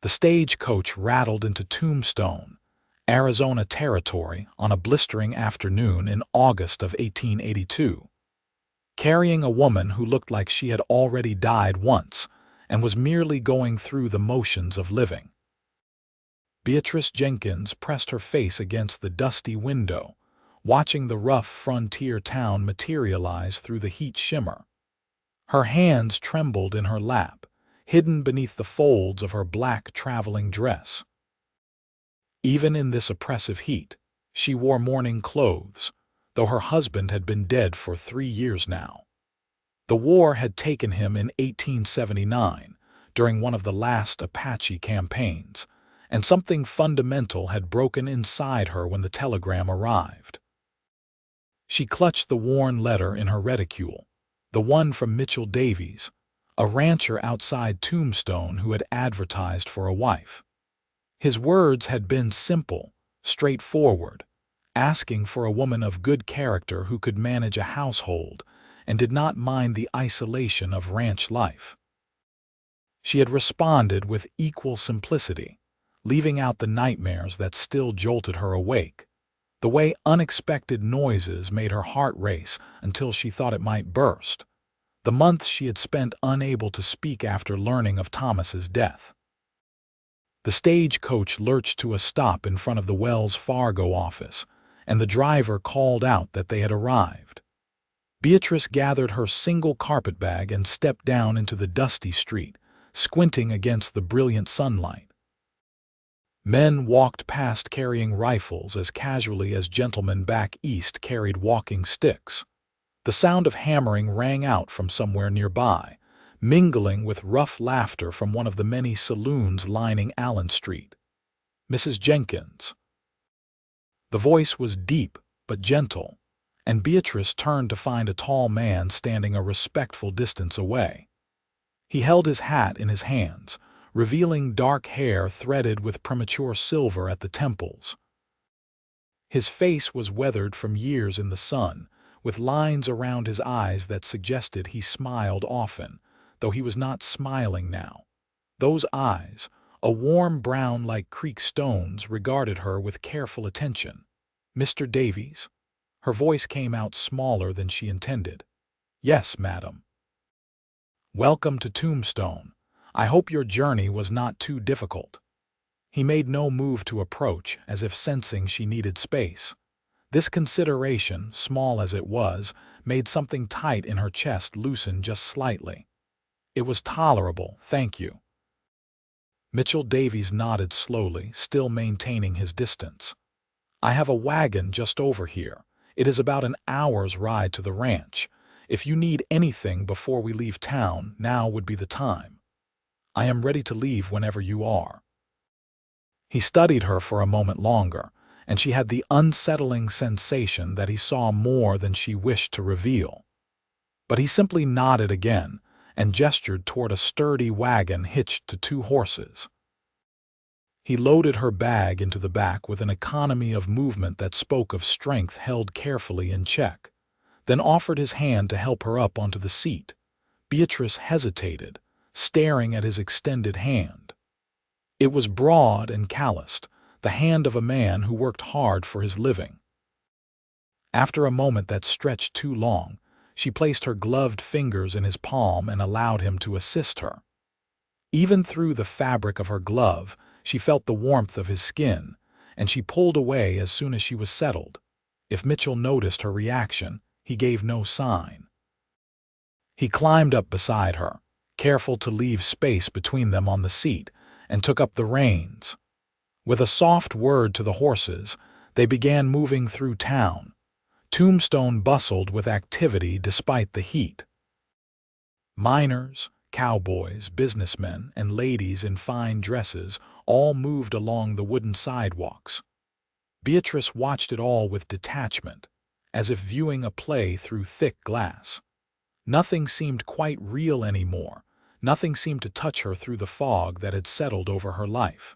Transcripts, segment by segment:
The stagecoach rattled into Tombstone, Arizona territory on a blistering afternoon in August of 1882, carrying a woman who looked like she had already died once and was merely going through the motions of living. Beatrice Jenkins pressed her face against the dusty window, watching the rough frontier town materialize through the heat shimmer. Her hands trembled in her lap, hidden beneath the folds of her black traveling dress. Even in this oppressive heat, she wore mourning clothes, though her husband had been dead for 3 years now. The war had taken him in 1879, during one of the last Apache campaigns, and something fundamental had broken inside her when the telegram arrived. She clutched the worn letter in her reticule, the one from Mitchell Davies, a rancher outside Tombstone who had advertised for a wife. His words had been simple, straightforward, asking for a woman of good character who could manage a household and did not mind the isolation of ranch life. She had responded with equal simplicity, leaving out the nightmares that still jolted her awake, the way unexpected noises made her heart race until she thought it might burst, the months she had spent unable to speak after learning of Thomas's death. The stagecoach lurched to a stop in front of the Wells Fargo office, and the driver called out that they had arrived. Beatrice gathered her single carpetbag and stepped down into the dusty street, squinting against the brilliant sunlight. Men walked past carrying rifles as casually as gentlemen back east carried walking sticks. The sound of hammering rang out from somewhere nearby, mingling with rough laughter from one of the many saloons lining Allen Street. "Mrs. Jenkins." The voice was deep but gentle, and Beatrice turned to find a tall man standing a respectful distance away. He held his hat in his hands, revealing dark hair threaded with premature silver at the temples. His face was weathered from years in the sun, with lines around his eyes that suggested he smiled often, though he was not smiling now. Those eyes, a warm brown like creek stones, regarded her with careful attention. "Mr. Davies?" Her voice came out smaller than she intended. "Yes, madam." "Welcome to Tombstone. I hope your journey was not too difficult." He made no move to approach, as if sensing she needed space. This consideration, small as it was, made something tight in her chest loosen just slightly. "It was tolerable, thank you." Mitchell Davies nodded slowly, still maintaining his distance. "I have a wagon just over here. It is about an hour's ride to the ranch. If you need anything before we leave town, now would be the time. I am ready to leave whenever you are." He studied her for a moment longer, and she had the unsettling sensation that he saw more than she wished to reveal. But he simply nodded again and gestured toward a sturdy wagon hitched to 2 horses. He loaded her bag into the back with an economy of movement that spoke of strength held carefully in check, then offered his hand to help her up onto the seat. Beatrice hesitated, staring at his extended hand. It was broad and calloused, the hand of a man who worked hard for his living. After a moment that stretched too long, she placed her gloved fingers in his palm and allowed him to assist her. Even through the fabric of her glove, she felt the warmth of his skin, and she pulled away as soon as she was settled. If Mitchell noticed her reaction, he gave no sign. He climbed up beside her, careful to leave space between them on the seat, and took up the reins. With a soft word to the horses, they began moving through town. Tombstone bustled with activity despite the heat. Miners, cowboys, businessmen, and ladies in fine dresses all moved along the wooden sidewalks. Beatrice watched it all with detachment, as if viewing a play through thick glass. Nothing seemed quite real anymore. Nothing seemed to touch her through the fog that had settled over her life.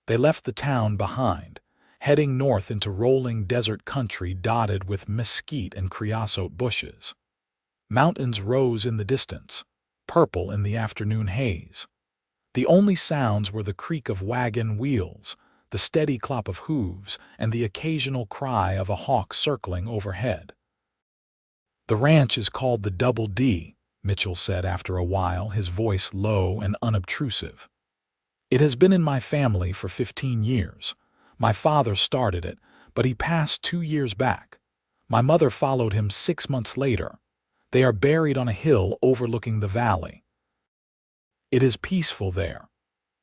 They left the town behind, heading north into rolling desert country dotted with mesquite and creosote bushes. Mountains rose in the distance, purple in the afternoon haze. The only sounds were the creak of wagon wheels, the steady clop of hooves, and the occasional cry of a hawk circling overhead. "The ranch is called the Double D," Mitchell said after a while, his voice low and unobtrusive. "It has been in my family for 15 years. My father started it, but he passed 2 years back. My mother followed him 6 months later. They are buried on a hill overlooking the valley. It is peaceful there."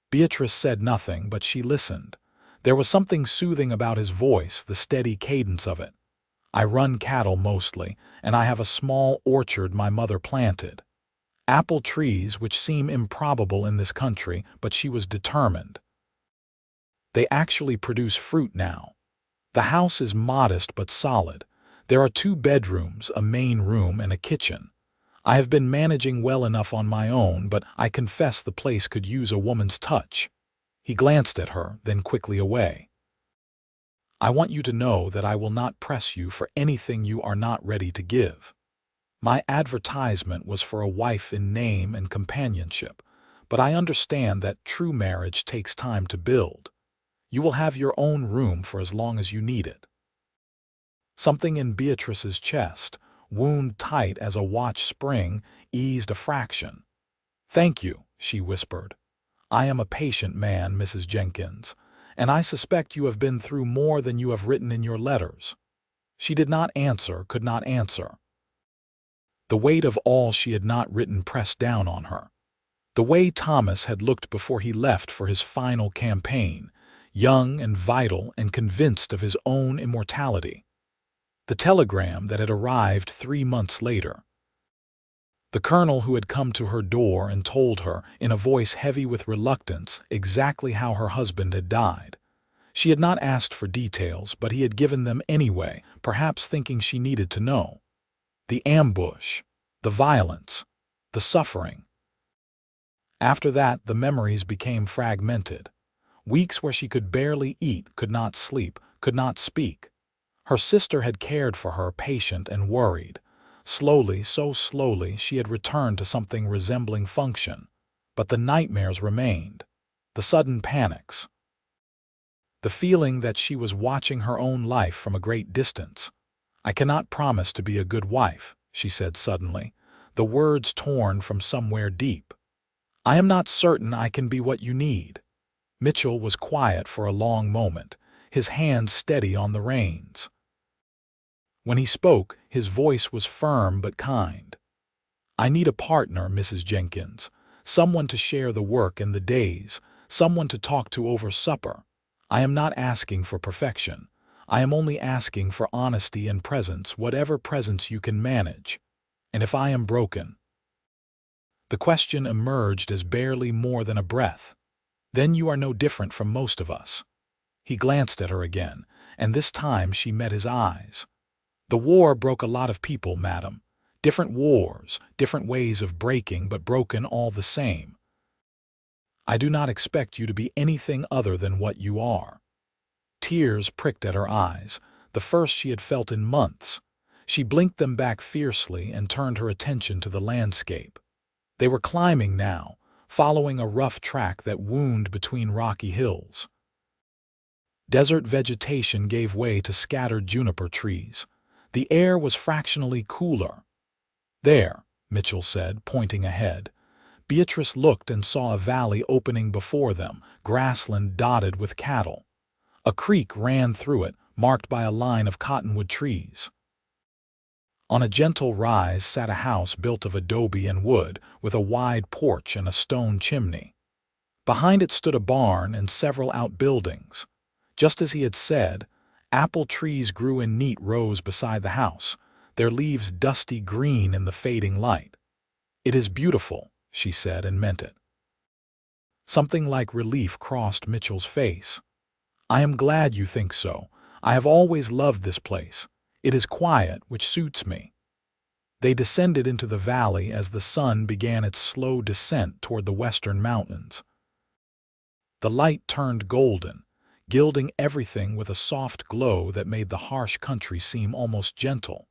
Beatrice said nothing, but she listened. There was something soothing about his voice, the steady cadence of it. "I run cattle mostly, and I have a small orchard my mother planted. Apple trees which seem improbable in this country, but she was determined. They actually produce fruit now. The house is modest but solid. There are 2 bedrooms, a main room, and a kitchen. I have been managing well enough on my own, but I confess the place could use a woman's touch." He glanced at her, then quickly away. "I want you to know that I will not press you for anything you are not ready to give. My advertisement was for a wife in name and companionship, but I understand that true marriage takes time to build. You will have your own room for as long as you need it." Something in Beatrice's chest, wound tight as a watch spring, eased a fraction. "Thank you," she whispered. "I am a patient man, Mrs. Jenkins, and I suspect you have been through more than you have written in your letters." She did not answer, could not answer. The weight of all she had not written pressed down on her. The way Thomas had looked before he left for his final campaign, young and vital and convinced of his own immortality. The telegram that had arrived 3 months later. The colonel who had come to her door and told her, in a voice heavy with reluctance, exactly how her husband had died. She had not asked for details, but he had given them anyway, perhaps thinking she needed to know. The ambush, the violence, the suffering. After that, the memories became fragmented. Weeks where she could barely eat, could not sleep, could not speak. Her sister had cared for her, patient and worried. Slowly, so slowly, she had returned to something resembling function. But the nightmares remained. The sudden panics. The feeling that she was watching her own life from a great distance. "I cannot promise to be a good wife," she said suddenly, the words torn from somewhere deep. "I am not certain I can be what you need." Mitchell was quiet for a long moment, his hand steady on the reins. When he spoke, his voice was firm but kind. "I need a partner, Mrs. Jenkins, someone to share the work and the days, someone to talk to over supper. I am not asking for perfection. I am only asking for honesty and presence, whatever presence you can manage. And if I am broken—" The question emerged as barely more than a breath. "Then you are no different from most of us." He glanced at her again, and this time she met his eyes. "The war broke a lot of people, madam. Different wars, different ways of breaking, but broken all the same. I do not expect you to be anything other than what you are." Tears pricked at her eyes, the first she had felt in months. She blinked them back fiercely and turned her attention to the landscape. They were climbing now, following a rough track that wound between rocky hills. Desert vegetation gave way to scattered juniper trees. The air was fractionally cooler. "There," Mitchell said, pointing ahead. Beatrice looked and saw a valley opening before them, grassland dotted with cattle. A creek ran through it, marked by a line of cottonwood trees. On a gentle rise sat a house built of adobe and wood, with a wide porch and a stone chimney. Behind it stood a barn and several outbuildings. Just as he had said, apple trees grew in neat rows beside the house, their leaves dusty green in the fading light. "It is beautiful," she said, and meant it. Something like relief crossed Mitchell's face. "I am glad you think so. I have always loved this place. It is quiet, which suits me." They descended into the valley as the sun began its slow descent toward the western mountains. The light turned golden, gilding everything with a soft glow that made the harsh country seem almost gentle.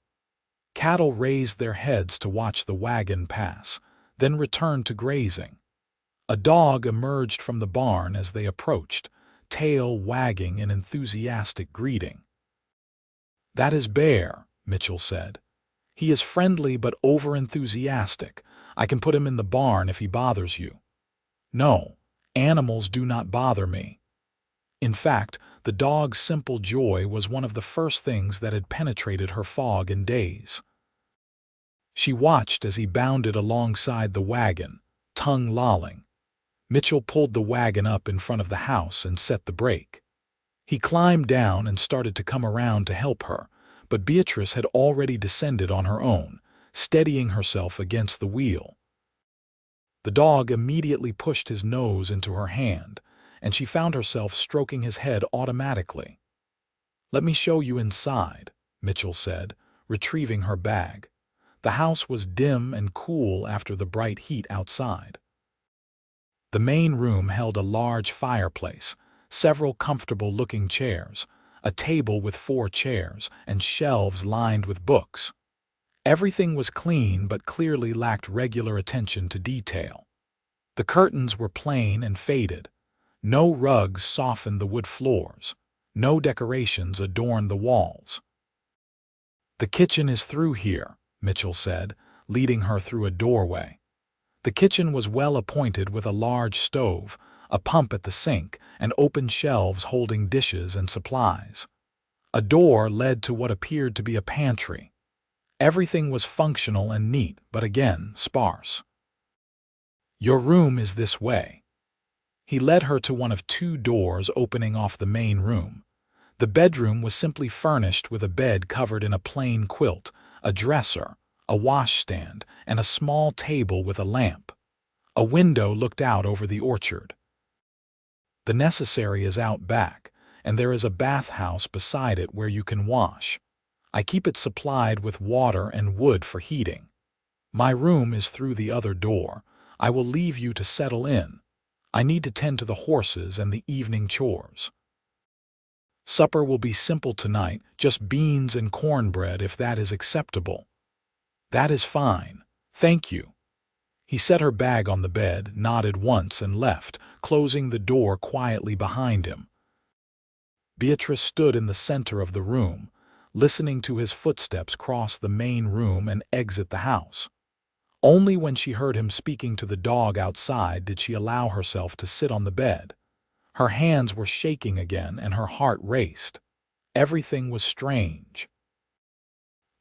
Cattle raised their heads to watch the wagon pass, then returned to grazing. A dog emerged from the barn as they approached, tail wagging in enthusiastic greeting. "That is Bear," Mitchell said. "He is friendly but over-enthusiastic. I can put him in the barn if he bothers you." "No, animals do not bother me." In fact, the dog's simple joy was one of the first things that had penetrated her fog and daze. She watched as he bounded alongside the wagon, tongue lolling. Mitchell pulled the wagon up in front of the house and set the brake. He climbed down and started to come around to help her, but Beatrice had already descended on her own, steadying herself against the wheel. The dog immediately pushed his nose into her hand, and she found herself stroking his head automatically. "Let me show you inside," Mitchell said, retrieving her bag. The house was dim and cool after the bright heat outside. The main room held a large fireplace, several comfortable-looking chairs, a table with 4 chairs, and shelves lined with books. Everything was clean but clearly lacked regular attention to detail. The curtains were plain and faded. No rugs softened the wood floors. No decorations adorned the walls. "The kitchen is through here," Mitchell said, leading her through a doorway. The kitchen was well appointed with a large stove, a pump at the sink, and open shelves holding dishes and supplies. A door led to what appeared to be a pantry. Everything was functional and neat, but again, sparse. "Your room is this way." He led her to one of 2 doors opening off the main room. The bedroom was simply furnished with a bed covered in a plain quilt, a dresser, a washstand, and a small table with a lamp. A window looked out over the orchard. "The necessary is out back, and there is a bathhouse beside it where you can wash. I keep it supplied with water and wood for heating. My room is through the other door. I will leave you to settle in. I need to tend to the horses and the evening chores. Supper will be simple tonight, just beans and cornbread if that is acceptable." "That is fine. Thank you." He set her bag on the bed, nodded once, and left, closing the door quietly behind him. Beatrice stood in the center of the room, listening to his footsteps cross the main room and exit the house. Only when she heard him speaking to the dog outside did she allow herself to sit on the bed. Her hands were shaking again and her heart raced. Everything was strange.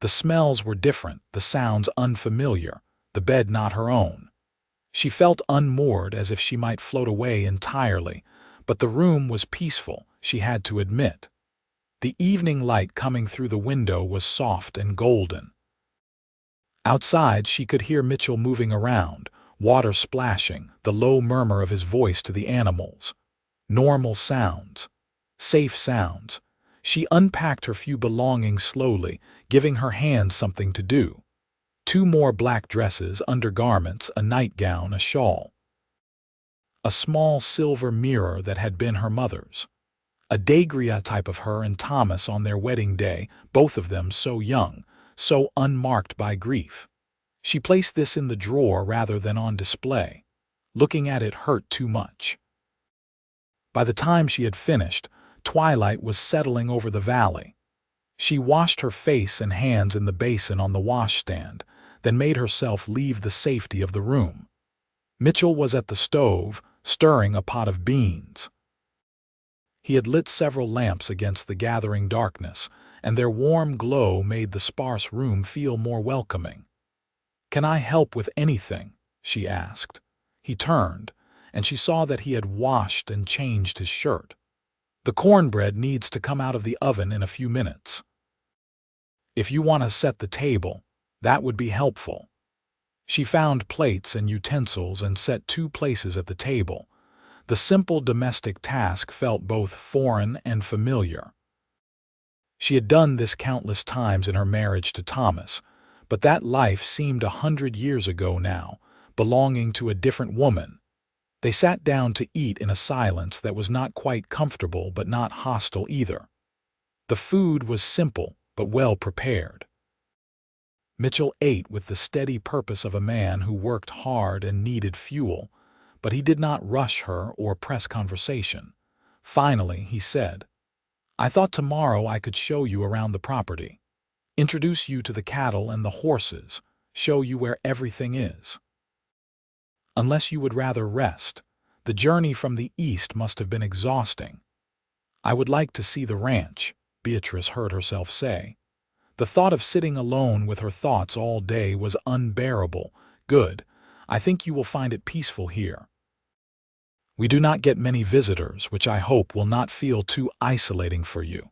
The smells were different, the sounds unfamiliar, the bed not her own. She felt unmoored, as if she might float away entirely, but the room was peaceful, she had to admit. The evening light coming through the window was soft and golden. Outside, she could hear Mitchell moving around, water splashing, the low murmur of his voice to the animals. Normal sounds. Safe sounds. She unpacked her few belongings slowly, giving her hands something to do. 2 more black dresses, undergarments, a nightgown, a shawl. A small silver mirror that had been her mother's. A daguerreotype type of her and Thomas on their wedding day, both of them so young, so unmarked by grief. She placed this in the drawer rather than on display. Looking at it hurt too much. By the time she had finished, twilight was settling over the valley. She washed her face and hands in the basin on the washstand, then made herself leave the safety of the room. Mitchell was at the stove, stirring a pot of beans. He had lit several lamps against the gathering darkness, and their warm glow made the sparse room feel more welcoming. "Can I help with anything?" she asked. He turned, and she saw that he had washed and changed his shirt. "The cornbread needs to come out of the oven in a few minutes. If you want to set the table, that would be helpful." She found plates and utensils and set 2 places at the table. The simple domestic task felt both foreign and familiar. She had done this countless times in her marriage to Thomas, but that life seemed 100 years ago now, belonging to a different woman. They sat down to eat in a silence that was not quite comfortable but not hostile either. The food was simple but well prepared. Mitchell ate with the steady purpose of a man who worked hard and needed fuel, but he did not rush her or press conversation. Finally, he said, "I thought tomorrow I could show you around the property, introduce you to the cattle and the horses, show you where everything is. Unless you would rather rest, the journey from the east must have been exhausting." "I would like to see the ranch," Beatrice heard herself say. The thought of sitting alone with her thoughts all day was unbearable. "Good. I think you will find it peaceful here. We do not get many visitors, which I hope will not feel too isolating for you.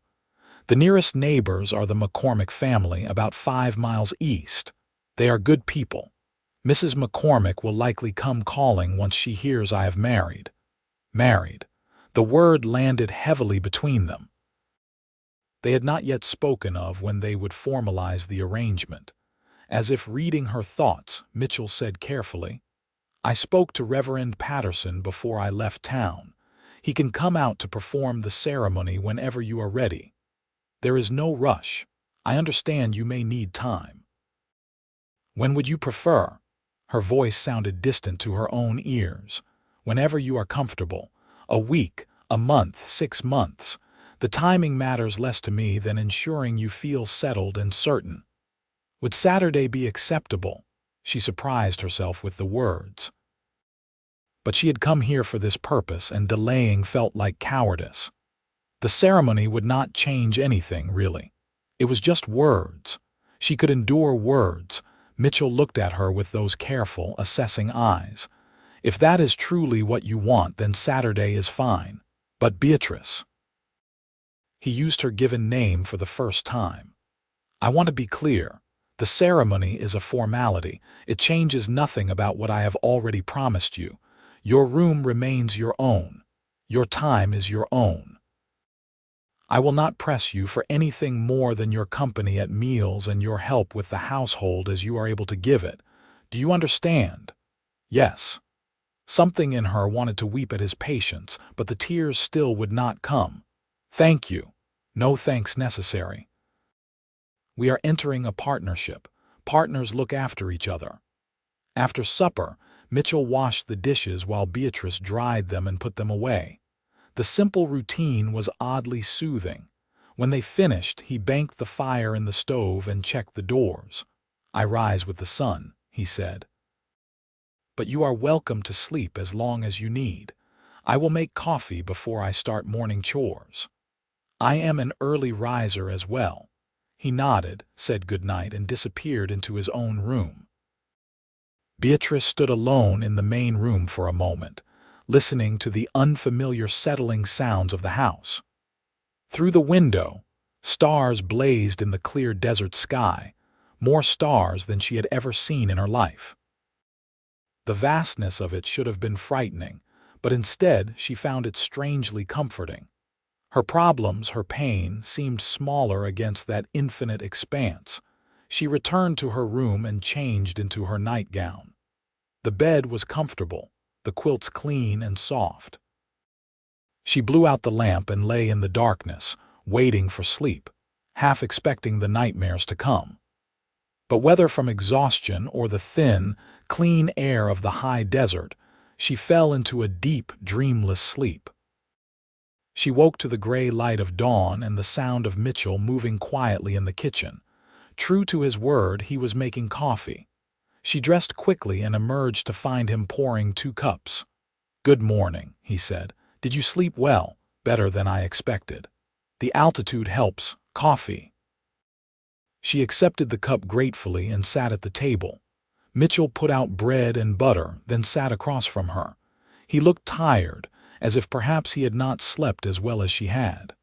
The nearest neighbors are the McCormick family, about 5 miles east. They are good people. Mrs. McCormick will likely come calling once she hears I have married." Married. The word landed heavily between them. They had not yet spoken of when they would formalize the arrangement. As if reading her thoughts, Mitchell said carefully, "I spoke to Reverend Patterson before I left town. He can come out to perform the ceremony whenever you are ready. There is no rush. I understand you may need time." "When would you prefer?" Her voice sounded distant to her own ears. "Whenever you are comfortable. A week, a month, 6 months. The timing matters less to me than ensuring you feel settled and certain." Would Saturday be acceptable? She surprised herself with the words. But she had come here for this purpose, and delaying felt like cowardice. The ceremony would not change anything, really. It was just words. She could endure words. Mitchell looked at her with those careful, assessing eyes. "If that is truly what you want, then Saturday is fine. But Beatrice." He used her given name for the first time. "I want to be clear. The ceremony is a formality. It changes nothing about what I have already promised you. Your room remains your own. Your time is your own. I will not press you for anything more than your company at meals and your help with the household as you are able to give it. Do you understand?" Yes. Something in her wanted to weep at his patience, but the tears still would not come. "Thank you. No thanks necessary. We are entering a partnership. Partners look after each other." After supper, Mitchell washed the dishes while Beatrice dried them and put them away. The simple routine was oddly soothing. When they finished, he banked the fire in the stove and checked the doors. "I rise with the sun," he said. "But you are welcome to sleep as long as you need. I will make coffee before I start morning chores. I am an early riser as well." He nodded, said goodnight, and disappeared into his own room. Beatrice stood alone in the main room for a moment, listening to the unfamiliar settling sounds of the house. Through the window, stars blazed in the clear desert sky, more stars than she had ever seen in her life. The vastness of it should have been frightening, but instead she found it strangely comforting. Her problems, her pain, seemed smaller against that infinite expanse. She returned to her room and changed into her nightgown. The bed was comfortable, the quilts clean and soft. She blew out the lamp and lay in the darkness, waiting for sleep, half expecting the nightmares to come. But whether from exhaustion or the thin, clean air of the high desert, she fell into a deep, dreamless sleep. She woke to the gray light of dawn and the sound of Mitchell moving quietly in the kitchen. True to his word, he was making coffee. She dressed quickly and emerged to find him pouring 2 cups. "Good morning," he said. "Did you sleep well?" "Better than I expected." "The altitude helps. Coffee." She accepted the cup gratefully and sat at the table. Mitchell put out bread and butter, then sat across from her. He looked tired, as if perhaps he had not slept as well as she had.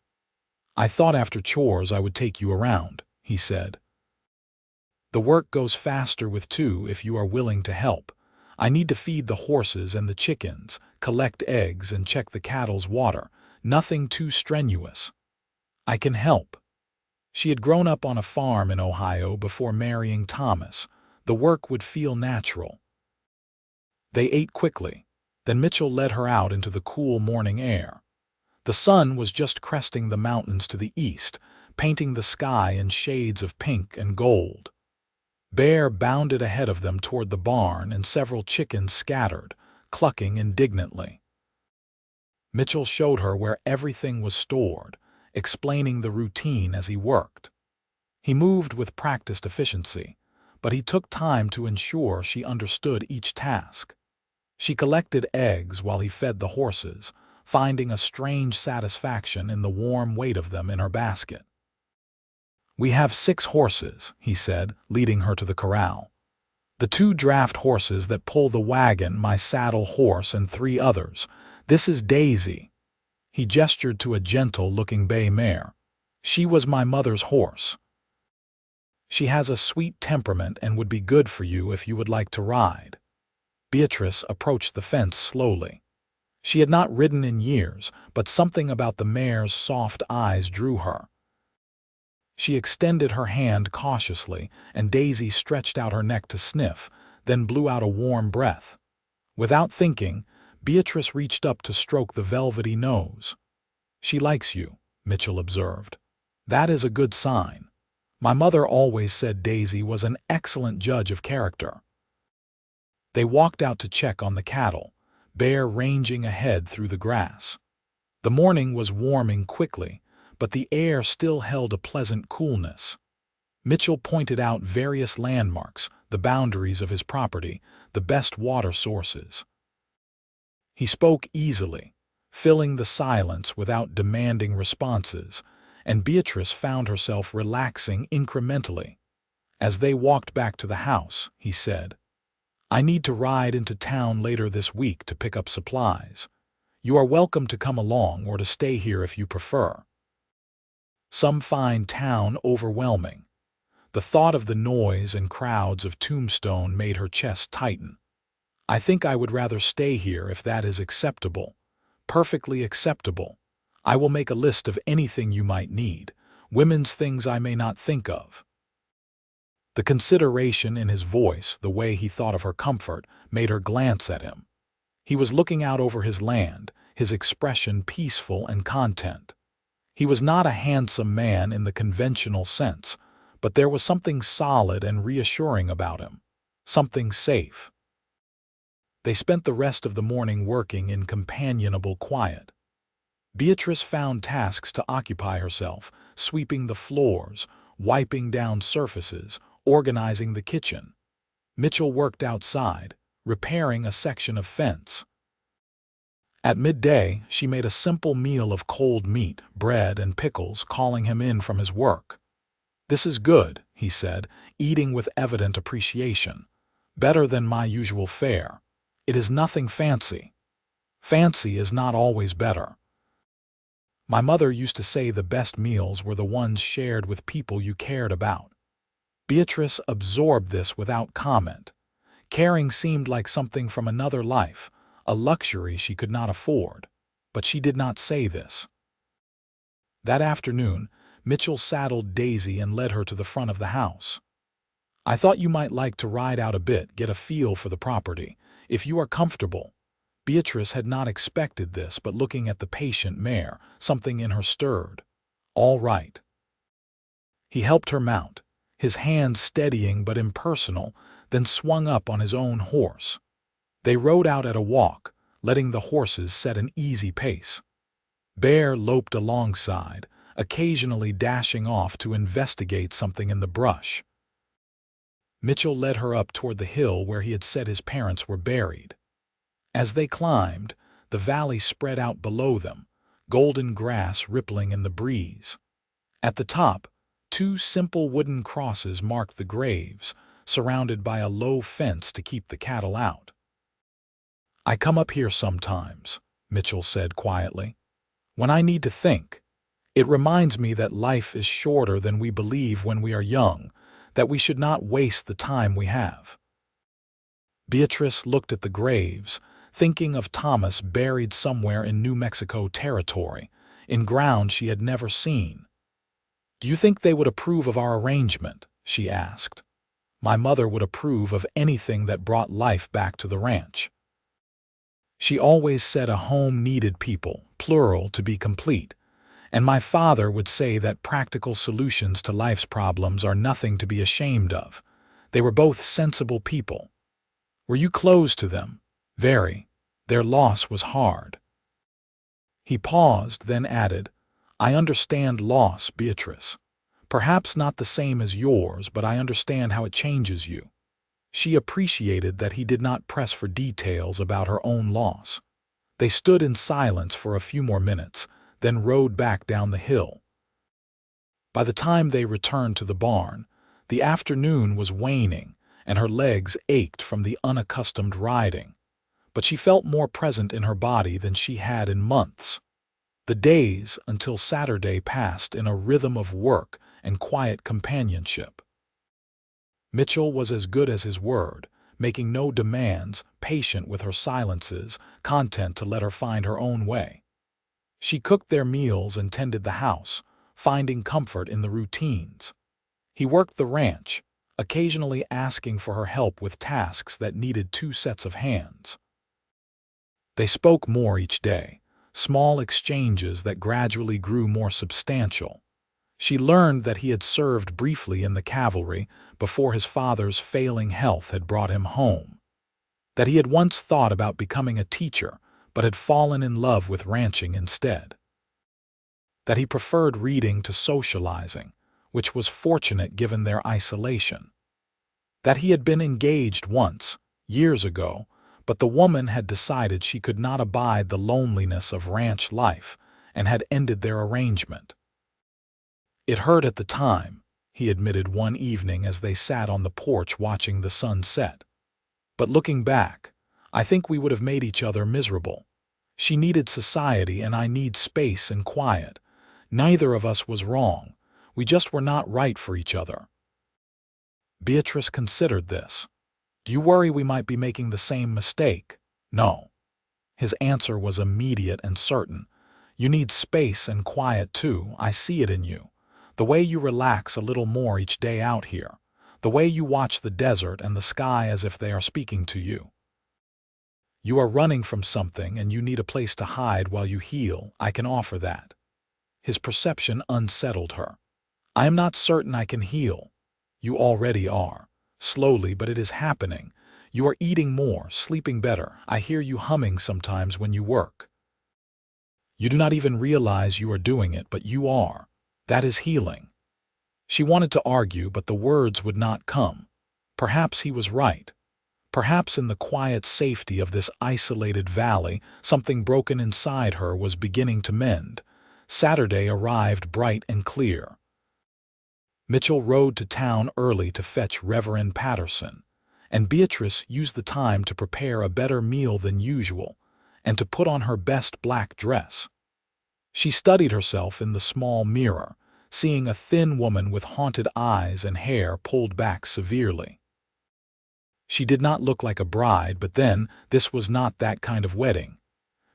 "I thought after chores I would take you around," he said. "The work goes faster with 2 if you are willing to help. I need to feed the horses and the chickens, collect eggs, and check the cattle's water. Nothing too strenuous. I can help." She had grown up on a farm in Ohio before marrying Thomas. The work would feel natural. They ate quickly. Then Mitchell led her out into the cool morning air. The sun was just cresting the mountains to the east, painting the sky in shades of pink and gold. Bear bounded ahead of them toward the barn, and several chickens scattered, clucking indignantly. Mitchell showed her where everything was stored, explaining the routine as he worked. He moved with practiced efficiency, but he took time to ensure she understood each task. She collected eggs while he fed the horses, finding a strange satisfaction in the warm weight of them in her basket. "We have 6 horses," he said, leading her to the corral. "The 2 draft horses that pull the wagon, my saddle horse, and 3 others. This is Daisy." He gestured to a gentle-looking bay mare. "She was my mother's horse. She has a sweet temperament and would be good for you if you would like to ride." Beatrice approached the fence slowly. She had not ridden in years, but something about the mare's soft eyes drew her. She extended her hand cautiously, and Daisy stretched out her neck to sniff, then blew out a warm breath. Without thinking, Beatrice reached up to stroke the velvety nose. "She likes you," Mitchell observed. "That is a good sign. My mother always said Daisy was an excellent judge of character." They walked out to check on the cattle, Bear ranging ahead through the grass. The morning was warming quickly, but the air still held a pleasant coolness. Mitchell pointed out various landmarks, the boundaries of his property, the best water sources. He spoke easily, filling the silence without demanding responses, and Beatrice found herself relaxing incrementally. As they walked back to the house, he said, "I need to ride into town later this week to pick up supplies. You are welcome to come along or to stay here if you prefer." Some find town overwhelming. The thought of the noise and crowds of Tombstone made her chest tighten. "I think I would rather stay here if that is acceptable." "Perfectly acceptable. I will make a list of anything you might need, women's things I may not think of." The consideration in his voice, the way he thought of her comfort, made her glance at him. He was looking out over his land, his expression peaceful and content. He was not a handsome man in the conventional sense, but there was something solid and reassuring about him, something safe. They spent the rest of the morning working in companionable quiet. Beatrice found tasks to occupy herself, sweeping the floors, wiping down surfaces, organizing the kitchen. Mitchell worked outside, repairing a section of fence. At midday, she made a simple meal of cold meat, bread, and pickles, calling him in from his work. "This is good," he said, eating with evident appreciation. "Better than my usual fare. It is nothing fancy. Fancy is not always better. My mother used to say the best meals were the ones shared with people you cared about." Beatrice absorbed this without comment. Caring seemed like something from another life, a luxury she could not afford. But she did not say this. That afternoon, Mitchell saddled Daisy and led her to the front of the house. "I thought you might like to ride out a bit, get a feel for the property, if you are comfortable." Beatrice had not expected this, but looking at the patient mare, something in her stirred. "All right." He helped her mount, his hand steadying but impersonal, then swung up on his own horse. They rode out at a walk, letting the horses set an easy pace. Bear loped alongside, occasionally dashing off to investigate something in the brush. Mitchell led her up toward the hill where he had said his parents were buried. As they climbed, the valley spread out below them, golden grass rippling in the breeze. At the top, 2 simple wooden crosses marked the graves, surrounded by a low fence to keep the cattle out. "I come up here sometimes," Mitchell said quietly, "when I need to think. It reminds me that life is shorter than we believe when we are young, that we should not waste the time we have." Beatrice looked at the graves, thinking of Thomas buried somewhere in New Mexico territory, in ground she had never seen. "Do you think they would approve of our arrangement?" she asked. "My mother would approve of anything that brought life back to the ranch. She always said a home needed people, plural, to be complete, and my father would say that practical solutions to life's problems are nothing to be ashamed of. They were both sensible people." "Were you close to them?" "Very. Their loss was hard. He paused, then added, "I understand loss, Beatrice. Perhaps not the same as yours, but I understand how it changes you." She appreciated that he did not press for details about her own loss. They stood in silence for a few more minutes, then rode back down the hill. By the time they returned to the barn, the afternoon was waning, and her legs ached from the unaccustomed riding. But she felt more present in her body than she had in months. The days until Saturday passed in a rhythm of work and quiet companionship. Mitchell was as good as his word, making no demands, patient with her silences, content to let her find her own way. She cooked their meals and tended the house, finding comfort in the routines. He worked the ranch, occasionally asking for her help with tasks that needed two sets of hands. They spoke more each day, small exchanges that gradually grew more substantial. She learned that he had served briefly in the cavalry before his father's failing health had brought him home. That he had once thought about becoming a teacher, but had fallen in love with ranching instead. That he preferred reading to socializing, which was fortunate given their isolation. That he had been engaged once, years ago, but the woman had decided she could not abide the loneliness of ranch life and had ended their arrangement. "It hurt at the time," he admitted one evening as they sat on the porch watching the sun set. "But looking back, I think we would have made each other miserable. She needed society and I need space and quiet. Neither of us was wrong. We just were not right for each other." Beatrice considered this. "Do you worry we might be making the same mistake?" "No." His answer was immediate and certain. "You need space and quiet too. I see it in you. The way you relax a little more each day out here. The way you watch the desert and the sky as if they are speaking to you. You are running from something and you need a place to hide while you heal. I can offer that." His perception unsettled her. "I am not certain I can heal." "You already are. Slowly, but it is happening. You are eating more, sleeping better. I hear you humming sometimes when you work. You do not even realize you are doing it, but you are. That is healing." She wanted to argue, but the words would not come. Perhaps he was right. Perhaps in the quiet safety of this isolated valley, something broken inside her was beginning to mend. Saturday arrived bright and clear. Mitchell rode to town early to fetch Reverend Patterson, and Beatrice used the time to prepare a better meal than usual and to put on her best black dress. She studied herself in the small mirror, seeing a thin woman with haunted eyes and hair pulled back severely. She did not look like a bride, but then this was not that kind of wedding.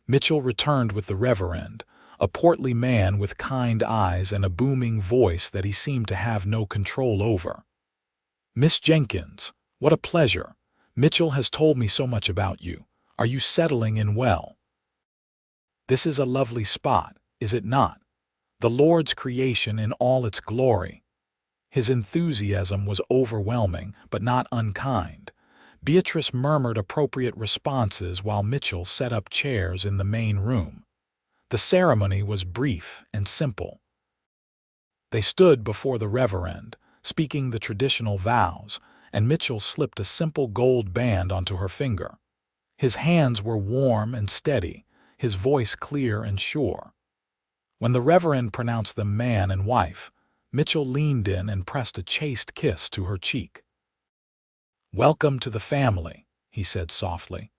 Mitchell returned with the Reverend, a portly man with kind eyes and a booming voice that he seemed to have no control over. "Miss Jenkins, what a pleasure. Mitchell has told me so much about you. Are you settling in well? This is a lovely spot, is it not? The Lord's creation in all its glory." His enthusiasm was overwhelming, but not unkind. Beatrice murmured appropriate responses while Mitchell set up chairs in the main room. The ceremony was brief and simple. They stood before the Reverend, speaking the traditional vows, and Mitchell slipped a simple gold band onto her finger. His hands were warm and steady, his voice clear and sure. When the Reverend pronounced them man and wife, Mitchell leaned in and pressed a chaste kiss to her cheek. "Welcome to the family," he said softly.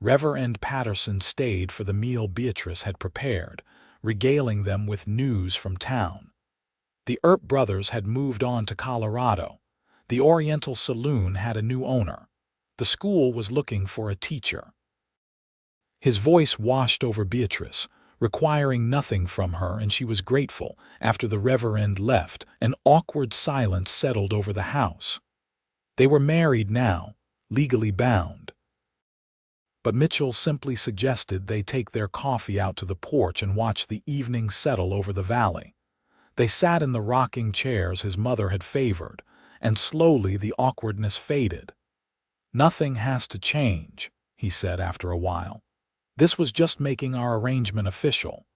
Reverend Patterson stayed for the meal Beatrice had prepared, regaling them with news from town. The Earp brothers had moved on to Colorado. The Oriental Saloon had a new owner. The school was looking for a teacher. His voice washed over Beatrice, requiring nothing from her, and she was grateful. After the Reverend left, an awkward silence settled over the house. They were married now, legally bound. But Mitchell simply suggested they take their coffee out to the porch and watch the evening settle over the valley. They sat in the rocking chairs his mother had favored, and slowly the awkwardness faded. "Nothing has to change," he said after a while. This was just making our arrangement official.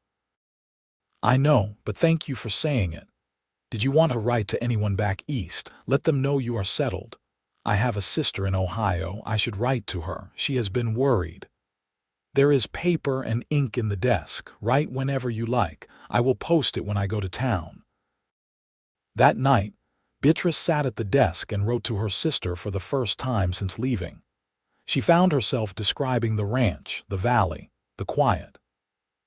I know, but thank you for saying it. Did you want to write to anyone back east? Let them know you are settled. I have a sister in Ohio. I should write to her. She has been worried. There is paper and ink in the desk. Write whenever you like. I will post it when I go to town. That night, Beatrice sat at the desk and wrote to her sister for the first time since leaving. She found herself describing the ranch, the valley, the quiet.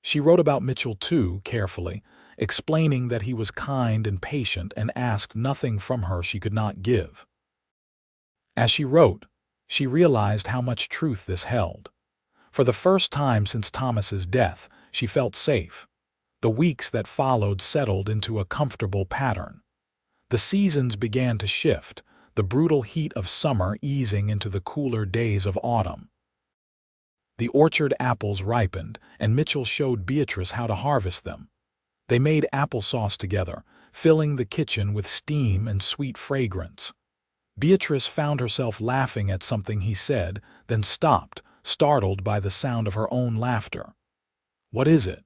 She wrote about Mitchell too, carefully, explaining that he was kind and patient and asked nothing from her she could not give. As she wrote, she realized how much truth this held. For the first time since Thomas's death, she felt safe. The weeks that followed settled into a comfortable pattern. The seasons began to shift, the brutal heat of summer easing into the cooler days of autumn. The orchard apples ripened, and Mitchell showed Beatrice how to harvest them. They made applesauce together, filling the kitchen with steam and sweet fragrance. Beatrice found herself laughing at something he said, then stopped, startled by the sound of her own laughter. "What is it?"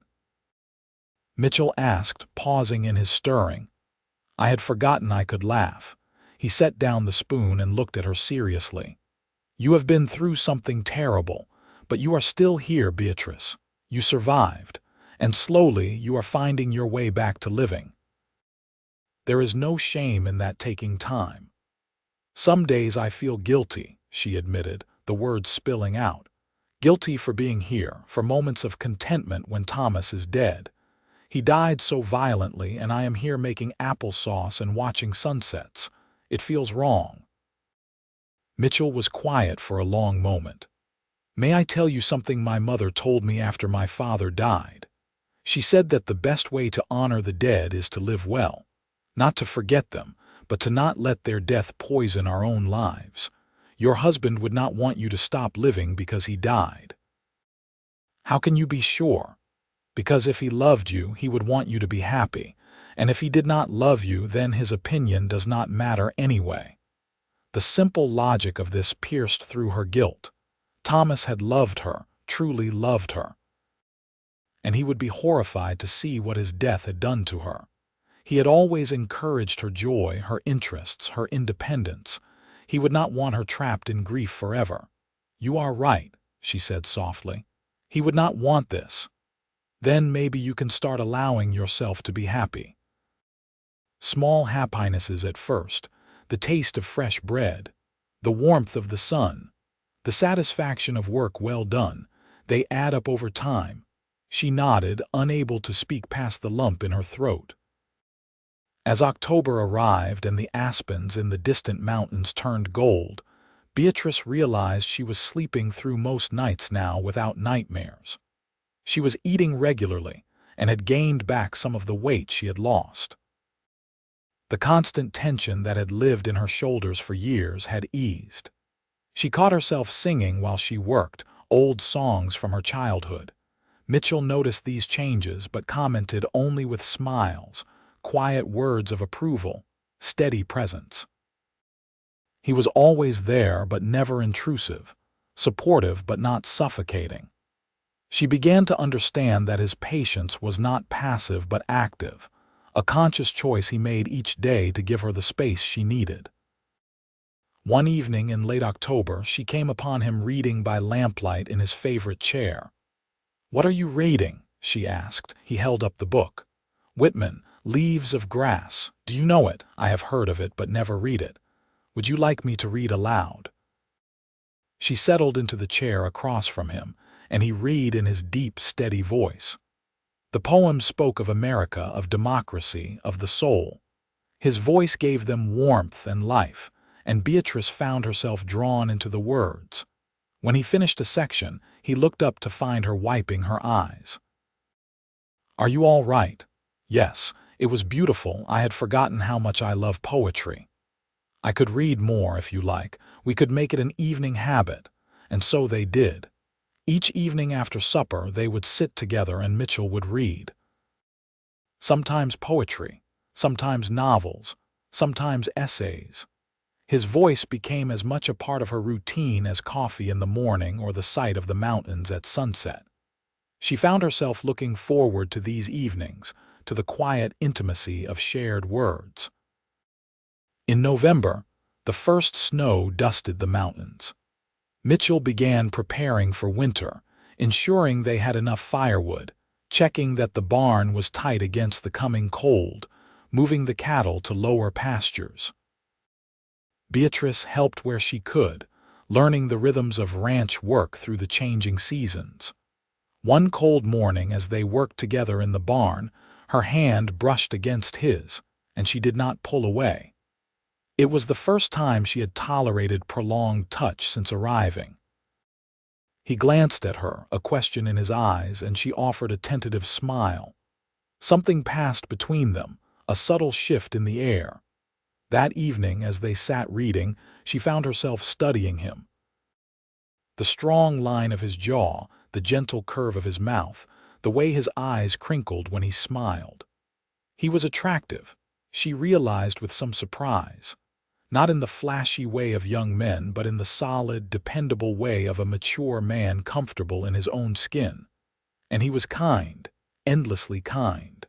Mitchell asked, pausing in his stirring. I had forgotten I could laugh. He set down the spoon and looked at her seriously. "You have been through something terrible, but you are still here, Beatrice. You survived, and slowly you are finding your way back to living. There is no shame in that taking time." "Some days I feel guilty," she admitted, the words spilling out. "Guilty for being here, for moments of contentment when Thomas is dead. He died so violently, and I am here making applesauce and watching sunsets. It feels wrong." Mitchell was quiet for a long moment. "May I tell you something my mother told me after my father died? She said that the best way to honor the dead is to live well. Not to forget them, but to not let their death poison our own lives. Your husband would not want you to stop living because he died." "How can you be sure?" "Because if he loved you, he would want you to be happy, and if he did not love you, then his opinion does not matter anyway." The simple logic of this pierced through her guilt. Thomas had loved her, truly loved her. And he would be horrified to see what his death had done to her. He had always encouraged her joy, her interests, her independence. He would not want her trapped in grief forever. "You are right," she said softly. "He would not want this. Then maybe you can start allowing yourself to be happy. Small happinesses at first, the taste of fresh bread, the warmth of the sun, the satisfaction of work well done, they add up over time." She nodded, unable to speak past the lump in her throat. As October arrived and the aspens in the distant mountains turned gold, Beatrice realized she was sleeping through most nights now without nightmares. She was eating regularly and had gained back some of the weight she had lost. The constant tension that had lived in her shoulders for years had eased. She caught herself singing while she worked, old songs from her childhood. Mitchell noticed these changes but commented only with smiles, quiet words of approval, steady presence. He was always there but never intrusive, supportive but not suffocating. She began to understand that his patience was not passive but active, a conscious choice he made each day to give her the space she needed. One evening in late October, she came upon him reading by lamplight in his favorite chair. "What are you reading?" she asked. He held up the book. "Whitman, Leaves of Grass. Do you know it? I have heard of it but never read it. Would you like me to read aloud?" She settled into the chair across from him, and he read in his deep, steady voice. The poem spoke of America, of democracy, of the soul. His voice gave them warmth and life, and Beatrice found herself drawn into the words. When he finished a section, he looked up to find her wiping her eyes. "Are you all right?" "Yes, it was beautiful. I had forgotten how much I love poetry." "I could read more if you like. We could make it an evening habit." And so they did. Each evening after supper, they would sit together and Mitchell would read. Sometimes poetry, sometimes novels, sometimes essays. His voice became as much a part of her routine as coffee in the morning or the sight of the mountains at sunset. She found herself looking forward to these evenings, to the quiet intimacy of shared words. In November, the first snow dusted the mountains. Mitchell began preparing for winter, ensuring they had enough firewood, checking that the barn was tight against the coming cold, moving the cattle to lower pastures. Beatrice helped where she could, learning the rhythms of ranch work through the changing seasons. One cold morning, as they worked together in the barn, her hand brushed against his, and she did not pull away. It was the first time she had tolerated prolonged touch since arriving. He glanced at her, a question in his eyes, and she offered a tentative smile. Something passed between them, a subtle shift in the air. That evening, as they sat reading, she found herself studying him. The strong line of his jaw, the gentle curve of his mouth, the way his eyes crinkled when he smiled. He was attractive, she realized with some surprise. Not in the flashy way of young men, but in the solid, dependable way of a mature man comfortable in his own skin. And he was kind, endlessly kind.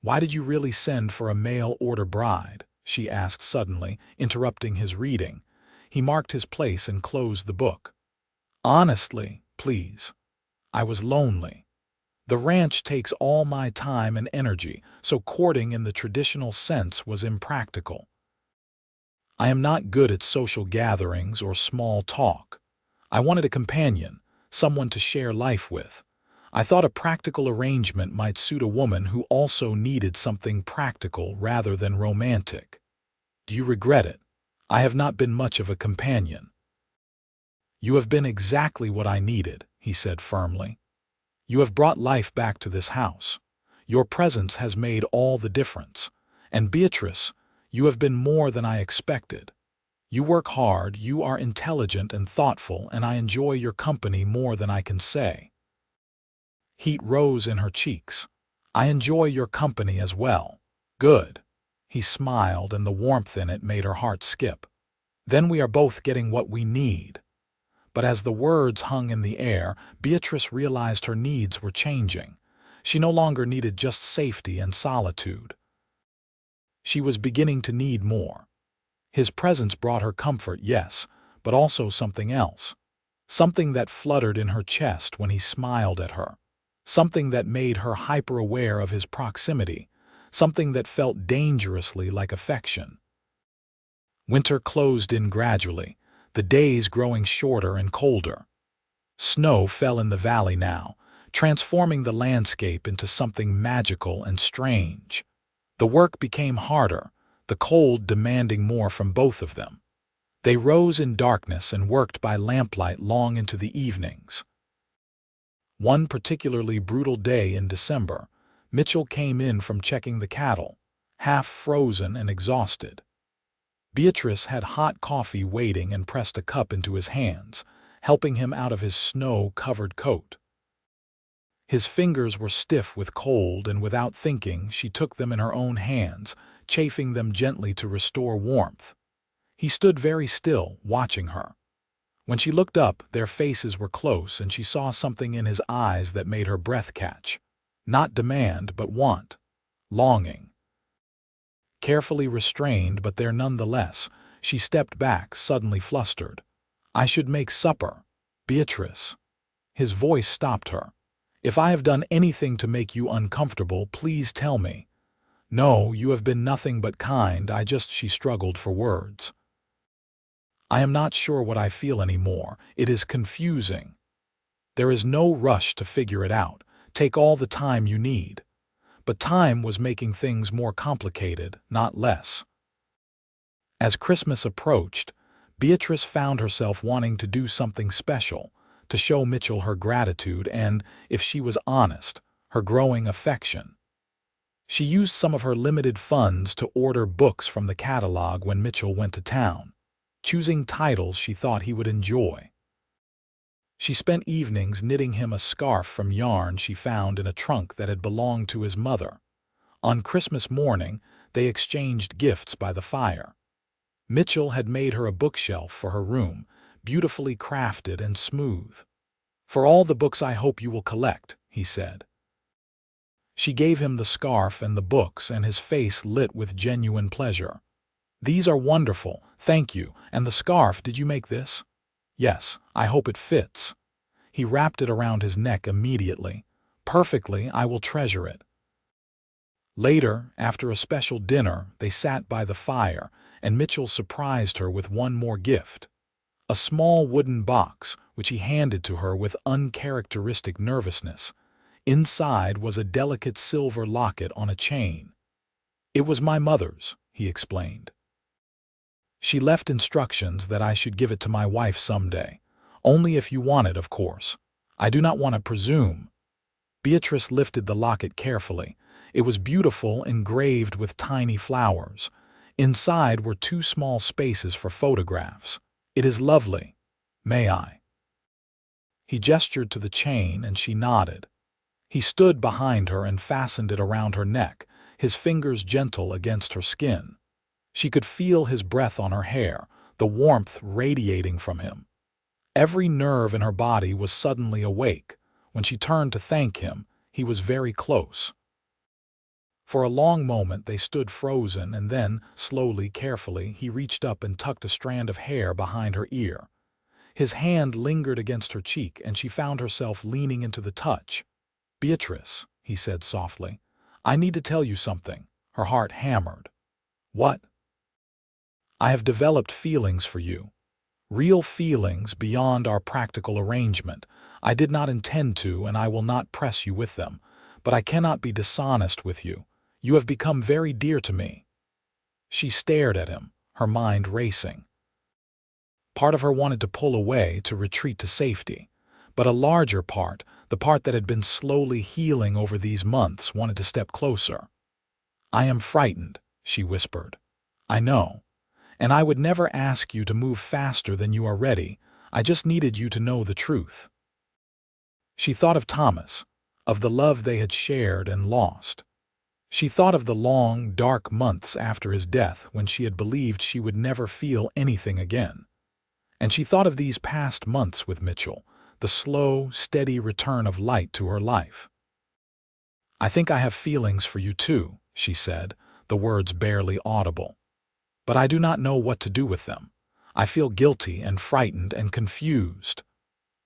"Why did you really send for a mail-order bride?" she asked suddenly, interrupting his reading. He marked his place and closed the book. "Honestly, please. I was lonely. The ranch takes all my time and energy, so courting in the traditional sense was impractical. I am not good at social gatherings or small talk. I wanted a companion, someone to share life with. I thought a practical arrangement might suit a woman who also needed something practical rather than romantic. Do you regret it? I have not been much of a companion." "You have been exactly what I needed," he said firmly. "You have brought life back to this house. Your presence has made all the difference. And Beatrice, you have been more than I expected. You work hard, you are intelligent and thoughtful, and I enjoy your company more than I can say." Heat rose in her cheeks. "I enjoy your company as well." "Good." He smiled, and the warmth in it made her heart skip. "Then we are both getting what we need." But as the words hung in the air, Beatrice realized her needs were changing. She no longer needed just safety and solitude. She was beginning to need more. His presence brought her comfort, yes, but also something else. Something that fluttered in her chest when he smiled at her. Something that made her hyper-aware of his proximity. Something that felt dangerously like affection. Winter closed in gradually, the days growing shorter and colder. Snow fell in the valley now, transforming the landscape into something magical and strange. The work became harder, the cold demanding more from both of them. They rose in darkness and worked by lamplight long into the evenings. One particularly brutal day in December, Mitchell came in from checking the cattle, half frozen and exhausted. Beatrice had hot coffee waiting and pressed a cup into his hands, helping him out of his snow-covered coat. His fingers were stiff with cold, and without thinking, she took them in her own hands, chafing them gently to restore warmth. He stood very still, watching her. When she looked up, their faces were close, and she saw something in his eyes that made her breath catch. Not demand, but want. Longing. Carefully restrained, but there nonetheless, she stepped back, suddenly flustered. "I should make supper. Beatrice." His voice stopped her. "If I have done anything to make you uncomfortable, please tell me." "No, you have been nothing but kind, she struggled for words. "I am not sure what I feel anymore. It is confusing." "There is no rush to figure it out. Take all the time you need." But time was making things more complicated, not less. As Christmas approached, Beatrice found herself wanting to do something special, to show Mitchell her gratitude and, if she was honest, her growing affection. She used some of her limited funds to order books from the catalog when Mitchell went to town, choosing titles she thought he would enjoy. She spent evenings knitting him a scarf from yarn she found in a trunk that had belonged to his mother. On Christmas morning, they exchanged gifts by the fire. Mitchell had made her a bookshelf for her room, beautifully crafted and smooth. "For all the books I hope you will collect," he said. She gave him the scarf and the books, and his face lit with genuine pleasure. "These are wonderful, thank you. And the scarf, did you make this?" "Yes, I hope it fits." He wrapped it around his neck immediately. "Perfectly, I will treasure it." Later, after a special dinner, they sat by the fire, and Mitchell surprised her with one more gift. A small wooden box, which he handed to her with uncharacteristic nervousness. Inside was a delicate silver locket on a chain. "It was my mother's," he explained. "She left instructions that I should give it to my wife someday. Only if you want it, of course. I do not want to presume." Beatrice lifted the locket carefully. It was beautiful, engraved with tiny flowers. Inside were 2 small spaces for photographs. "It is lovely. May I?" He gestured to the chain, and she nodded. He stood behind her and fastened it around her neck, his fingers gentle against her skin. She could feel his breath on her hair, the warmth radiating from him. Every nerve in her body was suddenly awake. When she turned to thank him, he was very close. For a long moment they stood frozen, and then, slowly, carefully, he reached up and tucked a strand of hair behind her ear. His hand lingered against her cheek, and she found herself leaning into the touch. "Beatrice," he said softly, "I need to tell you something." Her heart hammered. "What?" "I have developed feelings for you. Real feelings beyond our practical arrangement. I did not intend to, and I will not press you with them. But I cannot be dishonest with you. You have become very dear to me." She stared at him, her mind racing. Part of her wanted to pull away, to retreat to safety. But a larger part, the part that had been slowly healing over these months, wanted to step closer. "I am frightened," she whispered. "I know. And I would never ask you to move faster than you are ready. I just needed you to know the truth." She thought of Thomas, of the love they had shared and lost. She thought of the long, dark months after his death when she had believed she would never feel anything again. And she thought of these past months with Mitchell, the slow, steady return of light to her life. "I think I have feelings for you too," she said, the words barely audible. "But I do not know what to do with them. I feel guilty and frightened and confused.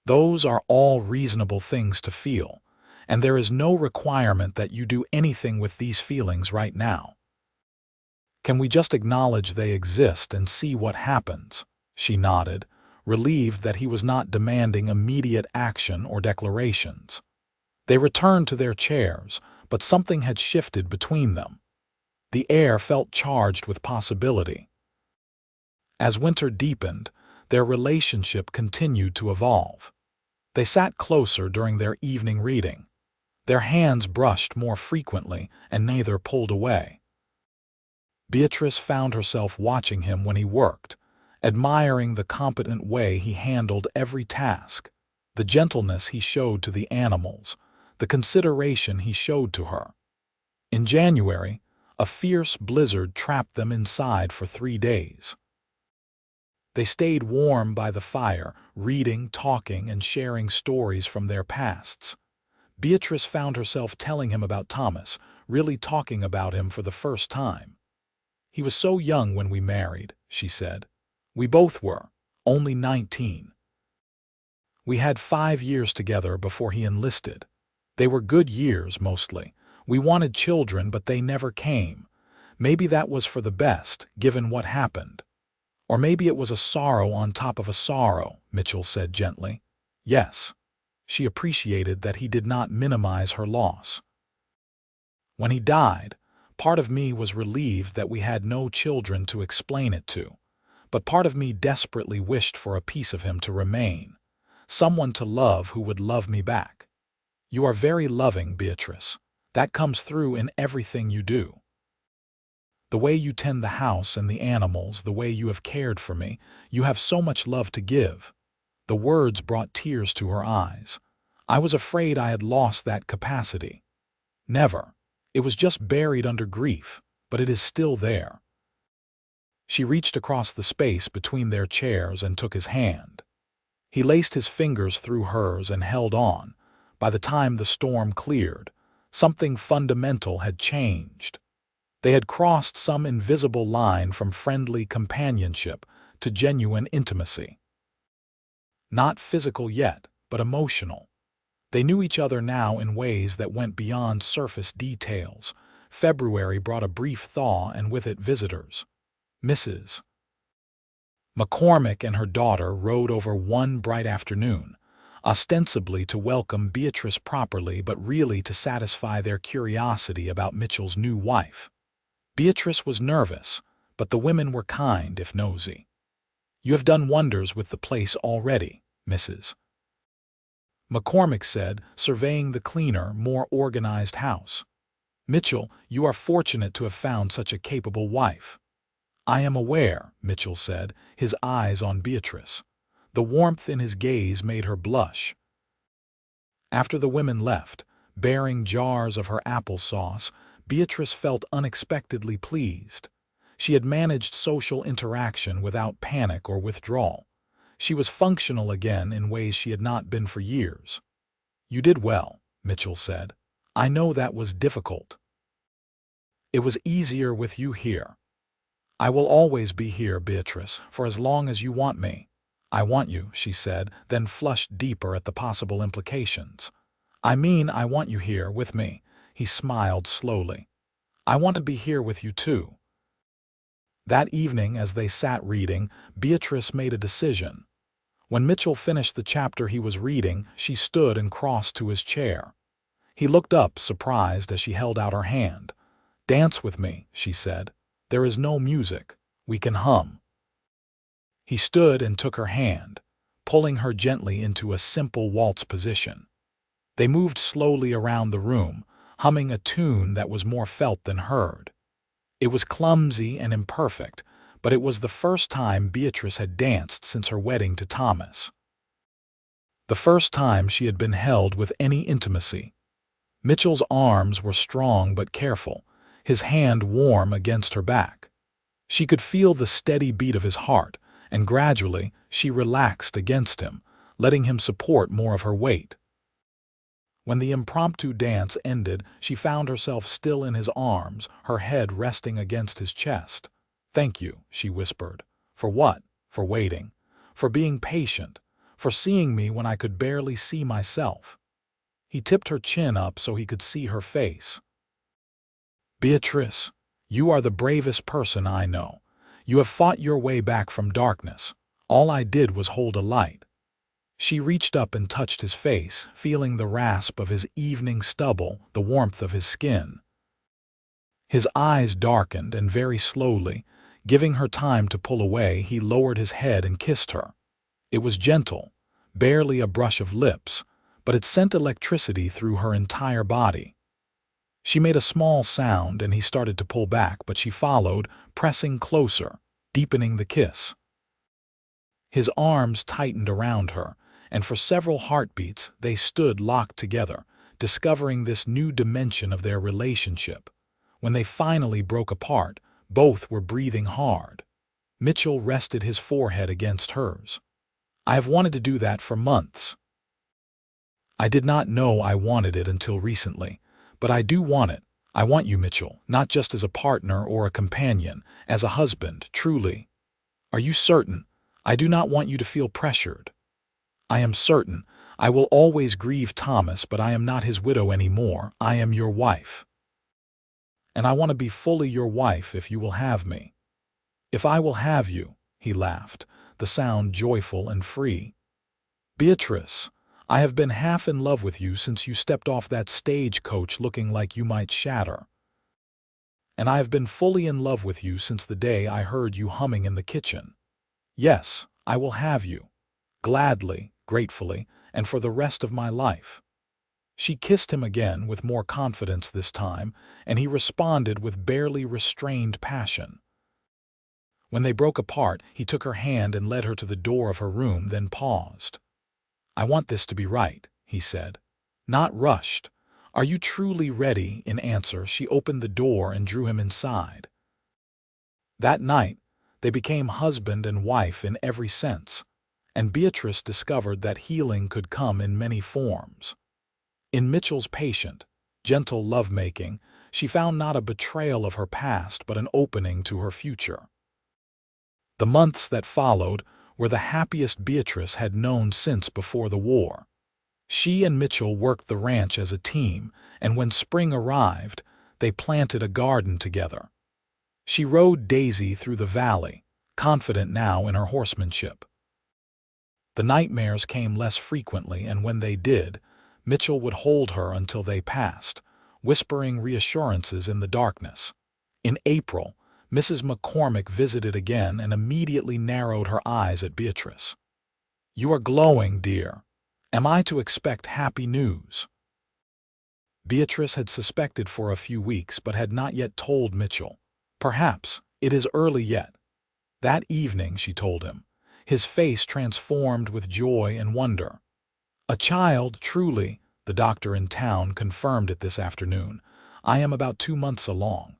Those are all reasonable things to feel, and there is no requirement that you do anything with these feelings right now. Can we just acknowledge they exist and see what happens?" She nodded, relieved that he was not demanding immediate action or declarations. They returned to their chairs, but something had shifted between them. The air felt charged with possibility. As winter deepened, their relationship continued to evolve. They sat closer during their evening reading. Their hands brushed more frequently, and neither pulled away. Beatrice found herself watching him when he worked, admiring the competent way he handled every task, the gentleness he showed to the animals, the consideration he showed to her. In January, a fierce blizzard trapped them inside for 3 days. They stayed warm by the fire, reading, talking, and sharing stories from their pasts. Beatrice found herself telling him about Thomas, really talking about him for the first time. "He was so young when we married," she said. "We both were, only 19. We had 5 years together before he enlisted. They were good years, mostly. We wanted children, but they never came. Maybe that was for the best, given what happened. Or maybe it was a sorrow on top of a sorrow," Mitchell said gently. "Yes." She appreciated that he did not minimize her loss. "When he died, part of me was relieved that we had no children to explain it to. But part of me desperately wished for a piece of him to remain, someone to love who would love me back. You are very loving, Beatrice. That comes through in everything you do. The way you tend the house and the animals, the way you have cared for me, you have so much love to give." The words brought tears to her eyes. "I was afraid I had lost that capacity." "Never. It was just buried under grief, but it is still there." She reached across the space between their chairs and took his hand. He laced his fingers through hers and held on. By the time the storm cleared, something fundamental had changed. They had crossed some invisible line from friendly companionship to genuine intimacy. Not physical yet, but emotional. They knew each other now in ways that went beyond surface details. February brought a brief thaw and with it visitors. Mrs. McCormick and her daughter rode over one bright afternoon, ostensibly to welcome Beatrice properly but really to satisfy their curiosity about Mitchell's new wife. Beatrice was nervous, but the women were kind if nosy. "You have done wonders with the place already," Mrs. McCormick said, surveying the cleaner, more organized house. "Mitchell, you are fortunate to have found such a capable wife." "I am aware," Mitchell said, his eyes on Beatrice. The warmth in his gaze made her blush. After the women left, bearing jars of her applesauce, Beatrice felt unexpectedly pleased. She had managed social interaction without panic or withdrawal. She was functional again in ways she had not been for years. "You did well," Mitchell said. "I know that was difficult. It was easier with you here." "I will always be here, Beatrice, for as long as you want me." "I want you," she said, then flushed deeper at the possible implications. "I mean, I want you here with me." He smiled slowly. "I want to be here with you too." That evening, as they sat reading, Beatrice made a decision. When Mitchell finished the chapter he was reading, she stood and crossed to his chair. He looked up, surprised, as she held out her hand. "Dance with me," she said. "There is no music. We can hum." He stood and took her hand, pulling her gently into a simple waltz position. They moved slowly around the room, humming a tune that was more felt than heard. It was clumsy and imperfect, but it was the first time Beatrice had danced since her wedding to Thomas. The first time she had been held with any intimacy. Mitchell's arms were strong but careful, his hand warm against her back. She could feel the steady beat of his heart, and gradually she relaxed against him, letting him support more of her weight. When the impromptu dance ended, she found herself still in his arms, her head resting against his chest. "Thank you," she whispered. "For what? For waiting. For being patient. For seeing me when I could barely see myself." He tipped her chin up so he could see her face. "Beatrice, you are the bravest person I know. You have fought your way back from darkness. All I did was hold a light." She reached up and touched his face, feeling the rasp of his evening stubble, the warmth of his skin. His eyes darkened, and very slowly, giving her time to pull away, he lowered his head and kissed her. It was gentle, barely a brush of lips, but it sent electricity through her entire body. She made a small sound, and he started to pull back, but she followed, pressing closer, deepening the kiss. His arms tightened around her, and for several heartbeats they stood locked together, discovering this new dimension of their relationship. When they finally broke apart, both were breathing hard. Mitchell rested his forehead against hers. "I have wanted to do that for months. I did not know I wanted it until recently, but I do want it. I want you, Mitchell, not just as a partner or a companion, as a husband, truly." "Are you certain? I do not want you to feel pressured." "I am certain. I will always grieve Thomas, but I am not his widow anymore. I am your wife. And I want to be fully your wife if you will have me." "If I will have you," he laughed, the sound joyful and free. "Beatrice, I have been half in love with you since you stepped off that stagecoach looking like you might shatter. And I have been fully in love with you since the day I heard you humming in the kitchen. Yes, I will have you. Gladly, gratefully, and for the rest of my life." She kissed him again with more confidence this time, and he responded with barely restrained passion. When they broke apart, he took her hand and led her to the door of her room, then paused. "I want this to be right," he said. "Not rushed. Are you truly ready?" In answer, she opened the door and drew him inside. That night, they became husband and wife in every sense. and Beatrice discovered that healing could come in many forms. In Mitchell's patient, gentle lovemaking, she found not a betrayal of her past but an opening to her future. The months that followed were the happiest Beatrice had known since before the war. She and Mitchell worked the ranch as a team, and when spring arrived, they planted a garden together. She rode Daisy through the valley, confident now in her horsemanship. The nightmares came less frequently, and when they did, Mitchell would hold her until they passed, whispering reassurances in the darkness. In April, Mrs. McCormick visited again and immediately narrowed her eyes at Beatrice. "You are glowing, dear. Am I to expect happy news?" Beatrice had suspected for a few weeks but had not yet told Mitchell. "Perhaps it is early yet." That evening, she told him, his face transformed with joy and wonder. "A child, truly," the doctor in town confirmed it this afternoon. "I am about 2 months along."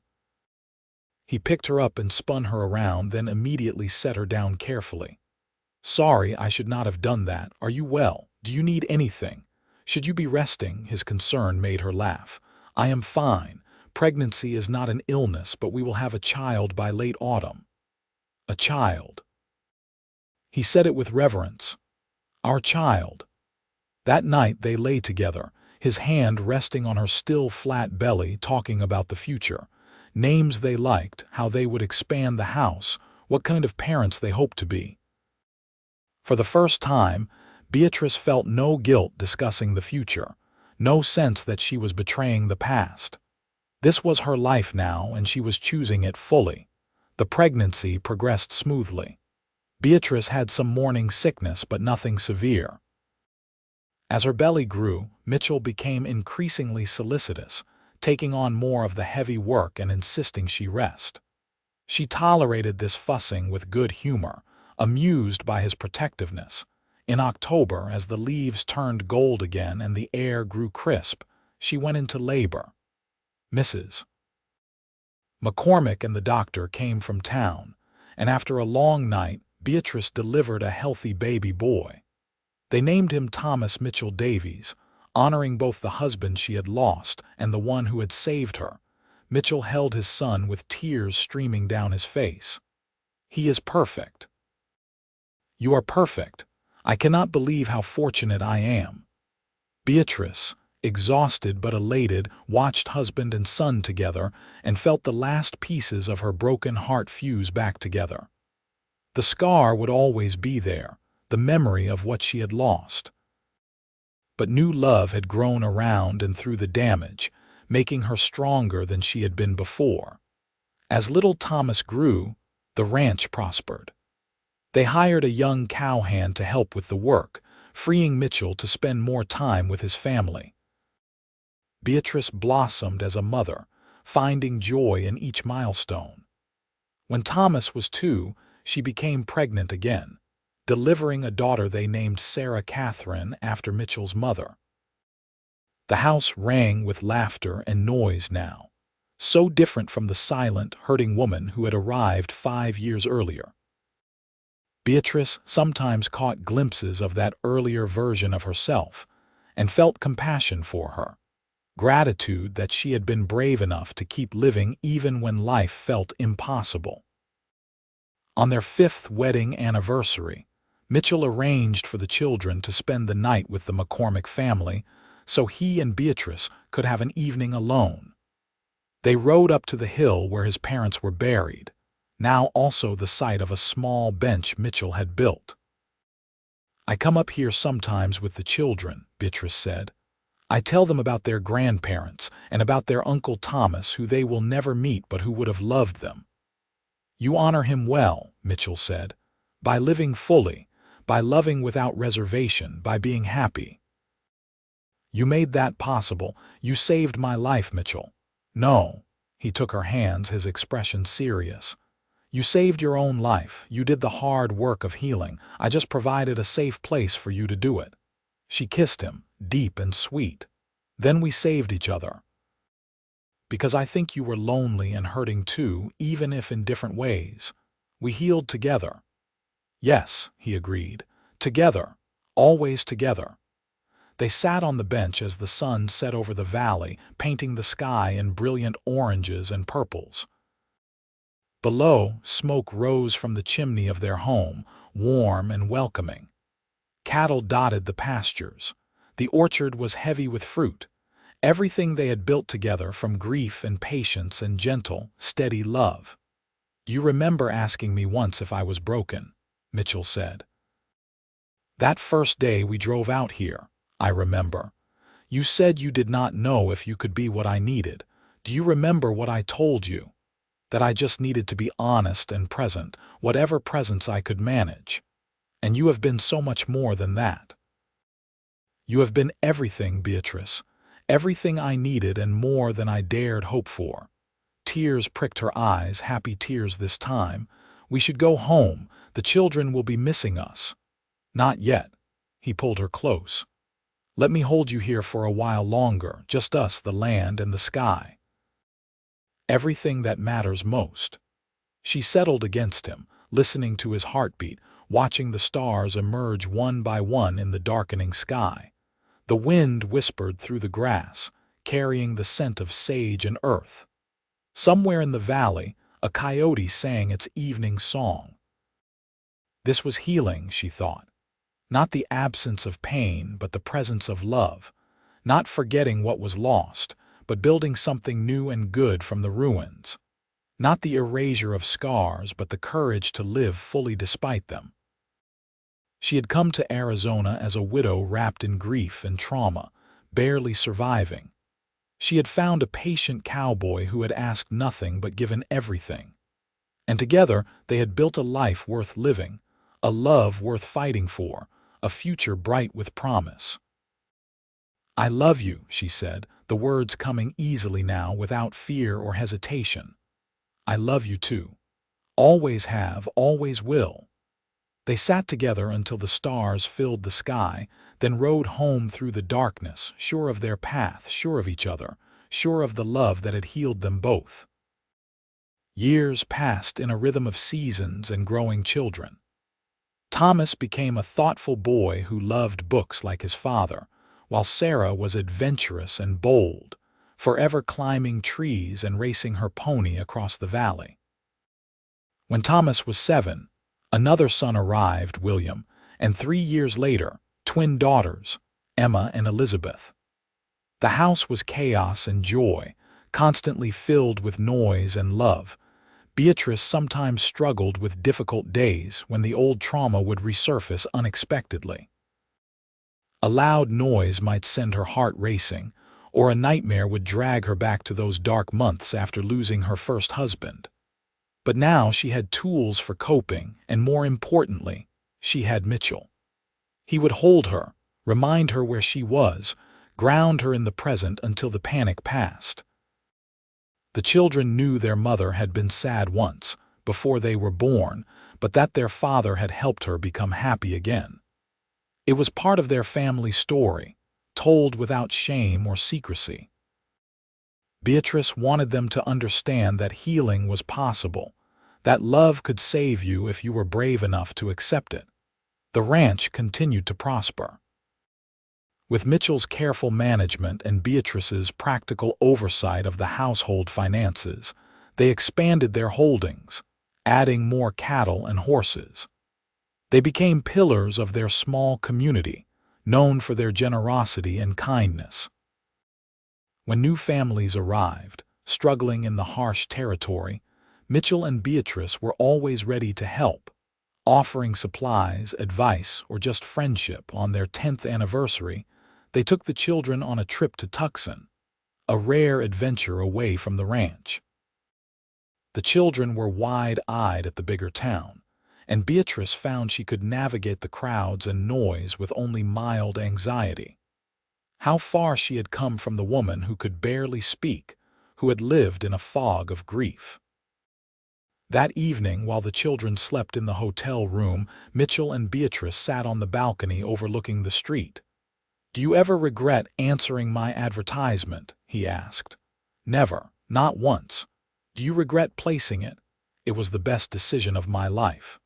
He picked her up and spun her around, then immediately set her down carefully. "Sorry, I should not have done that. Are you well? Do you need anything? Should you be resting?" His concern made her laugh. "I am fine. Pregnancy is not an illness, but we will have a child by late autumn." "A child." He said it with reverence. "Our child." That night they lay together, his hand resting on her still flat belly, talking about the future. Names they liked, how they would expand the house, what kind of parents they hoped to be. For the first time, Beatrice felt no guilt discussing the future, no sense that she was betraying the past. This was her life now, and she was choosing it fully. The pregnancy progressed smoothly. Beatrice had some morning sickness, but nothing severe. As her belly grew, Mitchell became increasingly solicitous, taking on more of the heavy work and insisting she rest. She tolerated this fussing with good humor, amused by his protectiveness. In October, as the leaves turned gold again and the air grew crisp, she went into labor. Mrs. McCormick and the doctor came from town, and after a long night, Beatrice delivered a healthy baby boy. They named him Thomas Mitchell Davies, honoring both the husband she had lost and the one who had saved her. Mitchell held his son with tears streaming down his face. "He is perfect." "You are perfect. I cannot believe how fortunate I am." Beatrice, exhausted but elated, watched husband and son together and felt the last pieces of her broken heart fuse back together. The scar would always be there, the memory of what she had lost. But new love had grown around and through the damage, making her stronger than she had been before. As little Thomas grew, the ranch prospered. They hired a young cowhand to help with the work, freeing Mitchell to spend more time with his family. Beatrice blossomed as a mother, finding joy in each milestone. When Thomas was 2, she became pregnant again, delivering a daughter they named Sarah Catherine after Mitchell's mother. The house rang with laughter and noise now, so different from the silent, hurting woman who had arrived 5 years earlier. Beatrice sometimes caught glimpses of that earlier version of herself and felt compassion for her, gratitude that she had been brave enough to keep living even when life felt impossible. On their 5th wedding anniversary, Mitchell arranged for the children to spend the night with the McCormick family so he and Beatrice could have an evening alone. They rode up to the hill where his parents were buried, now also the site of a small bench Mitchell had built. "I come up here sometimes with the children," Beatrice said. "I tell them about their grandparents and about their Uncle Thomas, who they will never meet but who would have loved them." "You honor him well," Mitchell said, "by living fully, by loving without reservation, by being happy." "You made that possible. You saved my life, Mitchell." "No." He took her hands, his expression serious. "You saved your own life. You did the hard work of healing. I just provided a safe place for you to do it." She kissed him, deep and sweet. "Then we saved each other. Because I think you were lonely and hurting too, even if in different ways. We healed together." "Yes," he agreed. Together, always together. They sat on the bench as the sun set over the valley, painting the sky in brilliant oranges and purples. Below, smoke rose from the chimney of their home, warm and welcoming. Cattle dotted the pastures. The orchard was heavy with fruit. Everything they had built together from grief and patience and gentle, steady love. "You remember asking me once if I was broken," Mitchell said. "That first day we drove out here, I remember. You said you did not know if you could be what I needed. Do you remember what I told you? That I just needed to be honest and present, whatever presence I could manage. And you have been so much more than that. You have been everything, Beatrice. Everything I needed and more than I dared hope for." Tears pricked her eyes, happy tears this time. "We should go home. The children will be missing us." "Not yet." He pulled her close. "Let me hold you here for a while longer, just us, the land and the sky. Everything that matters most." She settled against him, listening to his heartbeat, watching the stars emerge one by one in the darkening sky. The wind whispered through the grass, carrying the scent of sage and earth. Somewhere in the valley, a coyote sang its evening song. This was healing, she thought. Not the absence of pain, but the presence of love. Not forgetting what was lost, but building something new and good from the ruins. Not the erasure of scars, but the courage to live fully despite them. She had come to Arizona as a widow wrapped in grief and trauma, barely surviving. She had found a patient cowboy who had asked nothing but given everything. And together they had built a life worth living, a love worth fighting for, a future bright with promise. "I love you," she said, the words coming easily now without fear or hesitation. "I love you too. Always have, always will." They sat together until the stars filled the sky, then rode home through the darkness, sure of their path, sure of each other, sure of the love that had healed them both. Years passed in a rhythm of seasons and growing children. Thomas became a thoughtful boy who loved books like his father, while Sarah was adventurous and bold, forever climbing trees and racing her pony across the valley. When Thomas was 7, another son arrived, William, and 3 years later, twin daughters, Emma and Elizabeth. The house was chaos and joy, constantly filled with noise and love. Beatrice sometimes struggled with difficult days when the old trauma would resurface unexpectedly. A loud noise might send her heart racing, or a nightmare would drag her back to those dark months after losing her first husband. But now she had tools for coping, and more importantly, she had Mitchell. He would hold her, remind her where she was, ground her in the present until the panic passed. The children knew their mother had been sad once, before they were born, but that their father had helped her become happy again. It was part of their family story, told without shame or secrecy. Beatrice wanted them to understand that healing was possible, that love could save you if you were brave enough to accept it. The ranch continued to prosper. With Mitchell's careful management and Beatrice's practical oversight of the household finances, they expanded their holdings, adding more cattle and horses. They became pillars of their small community, known for their generosity and kindness. When new families arrived, struggling in the harsh territory, Mitchell and Beatrice were always ready to help, offering supplies, advice, or just friendship. On their 10th anniversary, they took the children on a trip to Tucson, a rare adventure away from the ranch. The children were wide-eyed at the bigger town, and Beatrice found she could navigate the crowds and noise with only mild anxiety. How far she had come from the woman who could barely speak, who had lived in a fog of grief. That evening, while the children slept in the hotel room, Mitchell and Beatrice sat on the balcony overlooking the street. "Do you ever regret answering my advertisement?" he asked. "Never, not once. Do you regret placing it? It was the best decision of my life."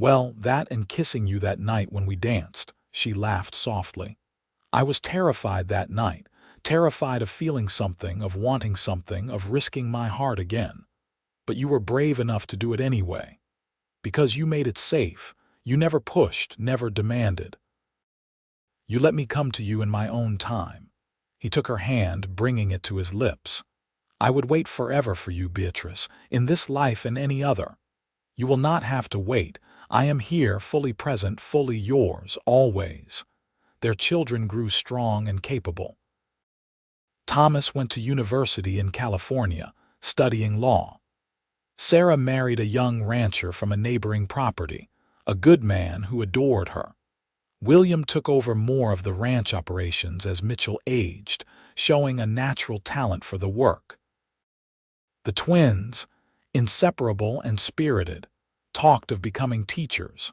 Well, that and kissing you that night when we danced, she laughed softly. I was terrified that night, terrified of feeling something, of wanting something, of risking my heart again. But you were brave enough to do it anyway. Because you made it safe. You never pushed, never demanded. You let me come to you in my own time. He took her hand, bringing it to his lips. I would wait forever for you, Beatrice, in this life and any other. You will not have to wait. I am here, fully present, fully yours, always. Their children grew strong and capable. Thomas went to university in California, studying law. Sarah married a young rancher from a neighboring property, a good man who adored her. William took over more of the ranch operations as Mitchell aged, showing a natural talent for the work. The twins, inseparable and spirited, talked of becoming teachers.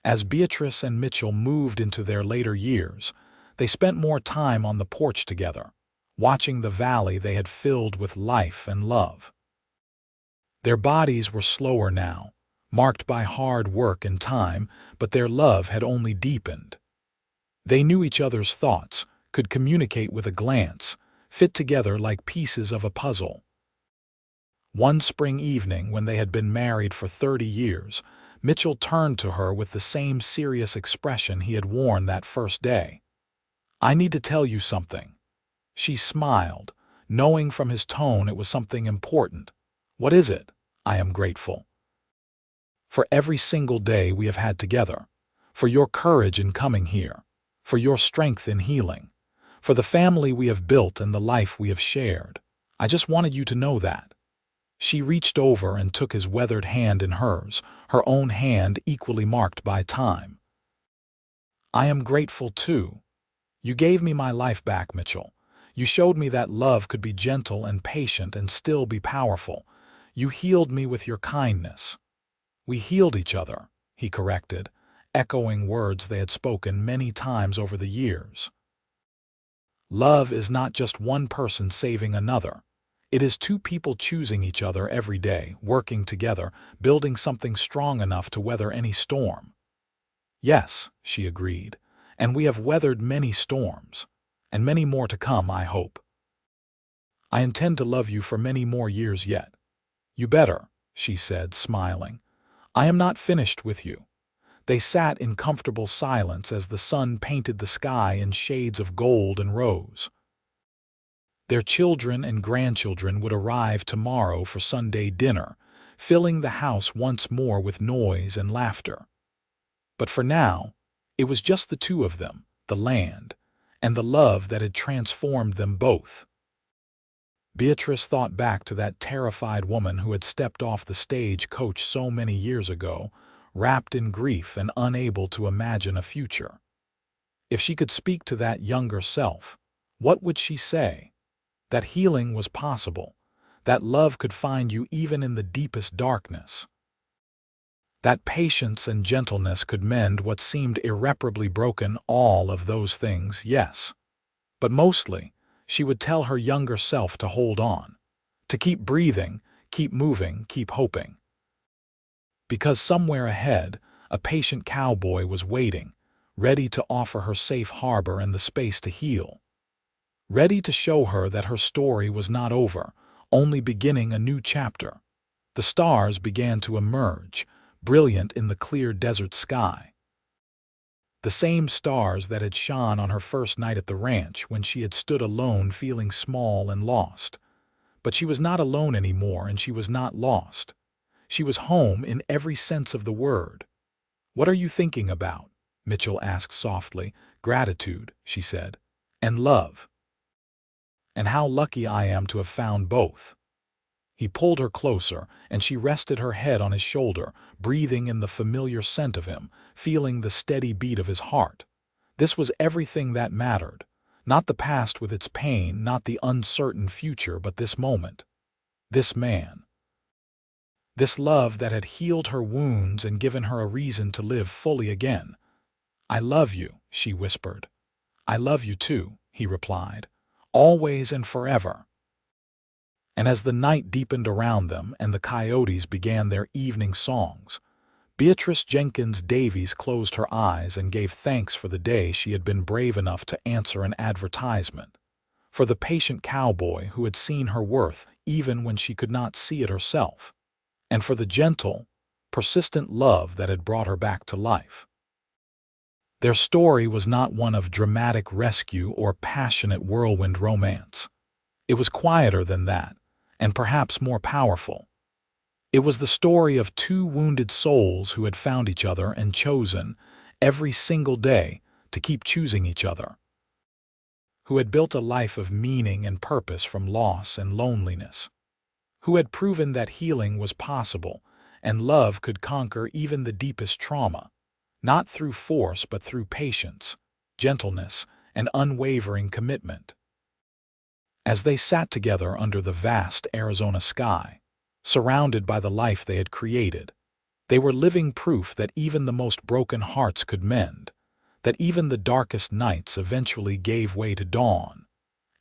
As Beatrice and Mitchell moved into their later years, they spent more time on the porch together, watching the valley they had filled with life and love. Their bodies were slower now, marked by hard work and time, but their love had only deepened. They knew each other's thoughts, could communicate with a glance, fit together like pieces of a puzzle. One spring evening, when they had been married for 30 years, Mitchell turned to her with the same serious expression he had worn that first day. I need to tell you something. She smiled, knowing from his tone it was something important. What is it? I am grateful. For every single day we have had together, for your courage in coming here, for your strength in healing, for the family we have built and the life we have shared. I just wanted you to know that. She reached over and took his weathered hand in hers, her own hand equally marked by time. I am grateful too. You gave me my life back, Mitchell. You showed me that love could be gentle and patient and still be powerful. You healed me with your kindness. We healed each other, he corrected, echoing words they had spoken many times over the years. Love is not just one person saving another. It is two people choosing each other every day, working together, building something strong enough to weather any storm. Yes, she agreed, and we have weathered many storms, and many more to come, I hope. I intend to love you for many more years yet. You better, she said, smiling. I am not finished with you. They sat in comfortable silence as the sun painted the sky in shades of gold and rose. Their children and grandchildren would arrive tomorrow for Sunday dinner, filling the house once more with noise and laughter. But for now, it was just the two of them, the land, and the love that had transformed them both. Beatrice thought back to that terrified woman who had stepped off the stage coach so many years ago, wrapped in grief and unable to imagine a future. If she could speak to that younger self, what would she say? That healing was possible, that love could find you even in the deepest darkness. That patience and gentleness could mend what seemed irreparably broken, all of those things, yes. But mostly, she would tell her younger self to hold on, to keep breathing, keep moving, keep hoping. Because somewhere ahead, a patient cowboy was waiting, ready to offer her safe harbor and the space to heal. Ready to show her that her story was not over, only beginning a new chapter. The stars began to emerge, brilliant in the clear desert sky. The same stars that had shone on her first night at the ranch when she had stood alone feeling small and lost. But she was not alone anymore, and she was not lost. She was home in every sense of the word. What are you thinking about? Mitchell asked softly. Gratitude, she said, and love. And how lucky I am to have found both. He pulled her closer, and she rested her head on his shoulder, breathing in the familiar scent of him, feeling the steady beat of his heart. This was everything that mattered. Not the past with its pain, not the uncertain future, but this moment. This man. This love that had healed her wounds and given her a reason to live fully again. I love you, she whispered. I love you too, he replied. Always and forever. And as the night deepened around them and the coyotes began their evening songs, Beatrice Jenkins Davies closed her eyes and gave thanks for the day she had been brave enough to answer an advertisement, for the patient cowboy who had seen her worth even when she could not see it herself, and for the gentle, persistent love that had brought her back to life. Their story was not one of dramatic rescue or passionate whirlwind romance. It was quieter than that, and perhaps more powerful. It was the story of two wounded souls who had found each other and chosen, every single day, to keep choosing each other. Who had built a life of meaning and purpose from loss and loneliness. Who had proven that healing was possible and love could conquer even the deepest trauma, not through force but through patience, gentleness, and unwavering commitment. As they sat together under the vast Arizona sky, surrounded by the life they had created, they were living proof that even the most broken hearts could mend, that even the darkest nights eventually gave way to dawn,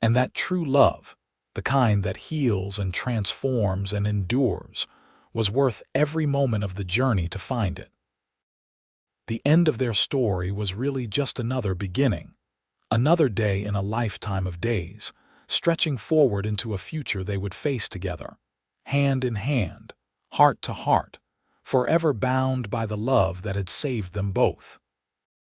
and that true love, the kind that heals and transforms and endures, was worth every moment of the journey to find it. The end of their story was really just another beginning, another day in a lifetime of days, stretching forward into a future they would face together, hand in hand, heart to heart, forever bound by the love that had saved them both.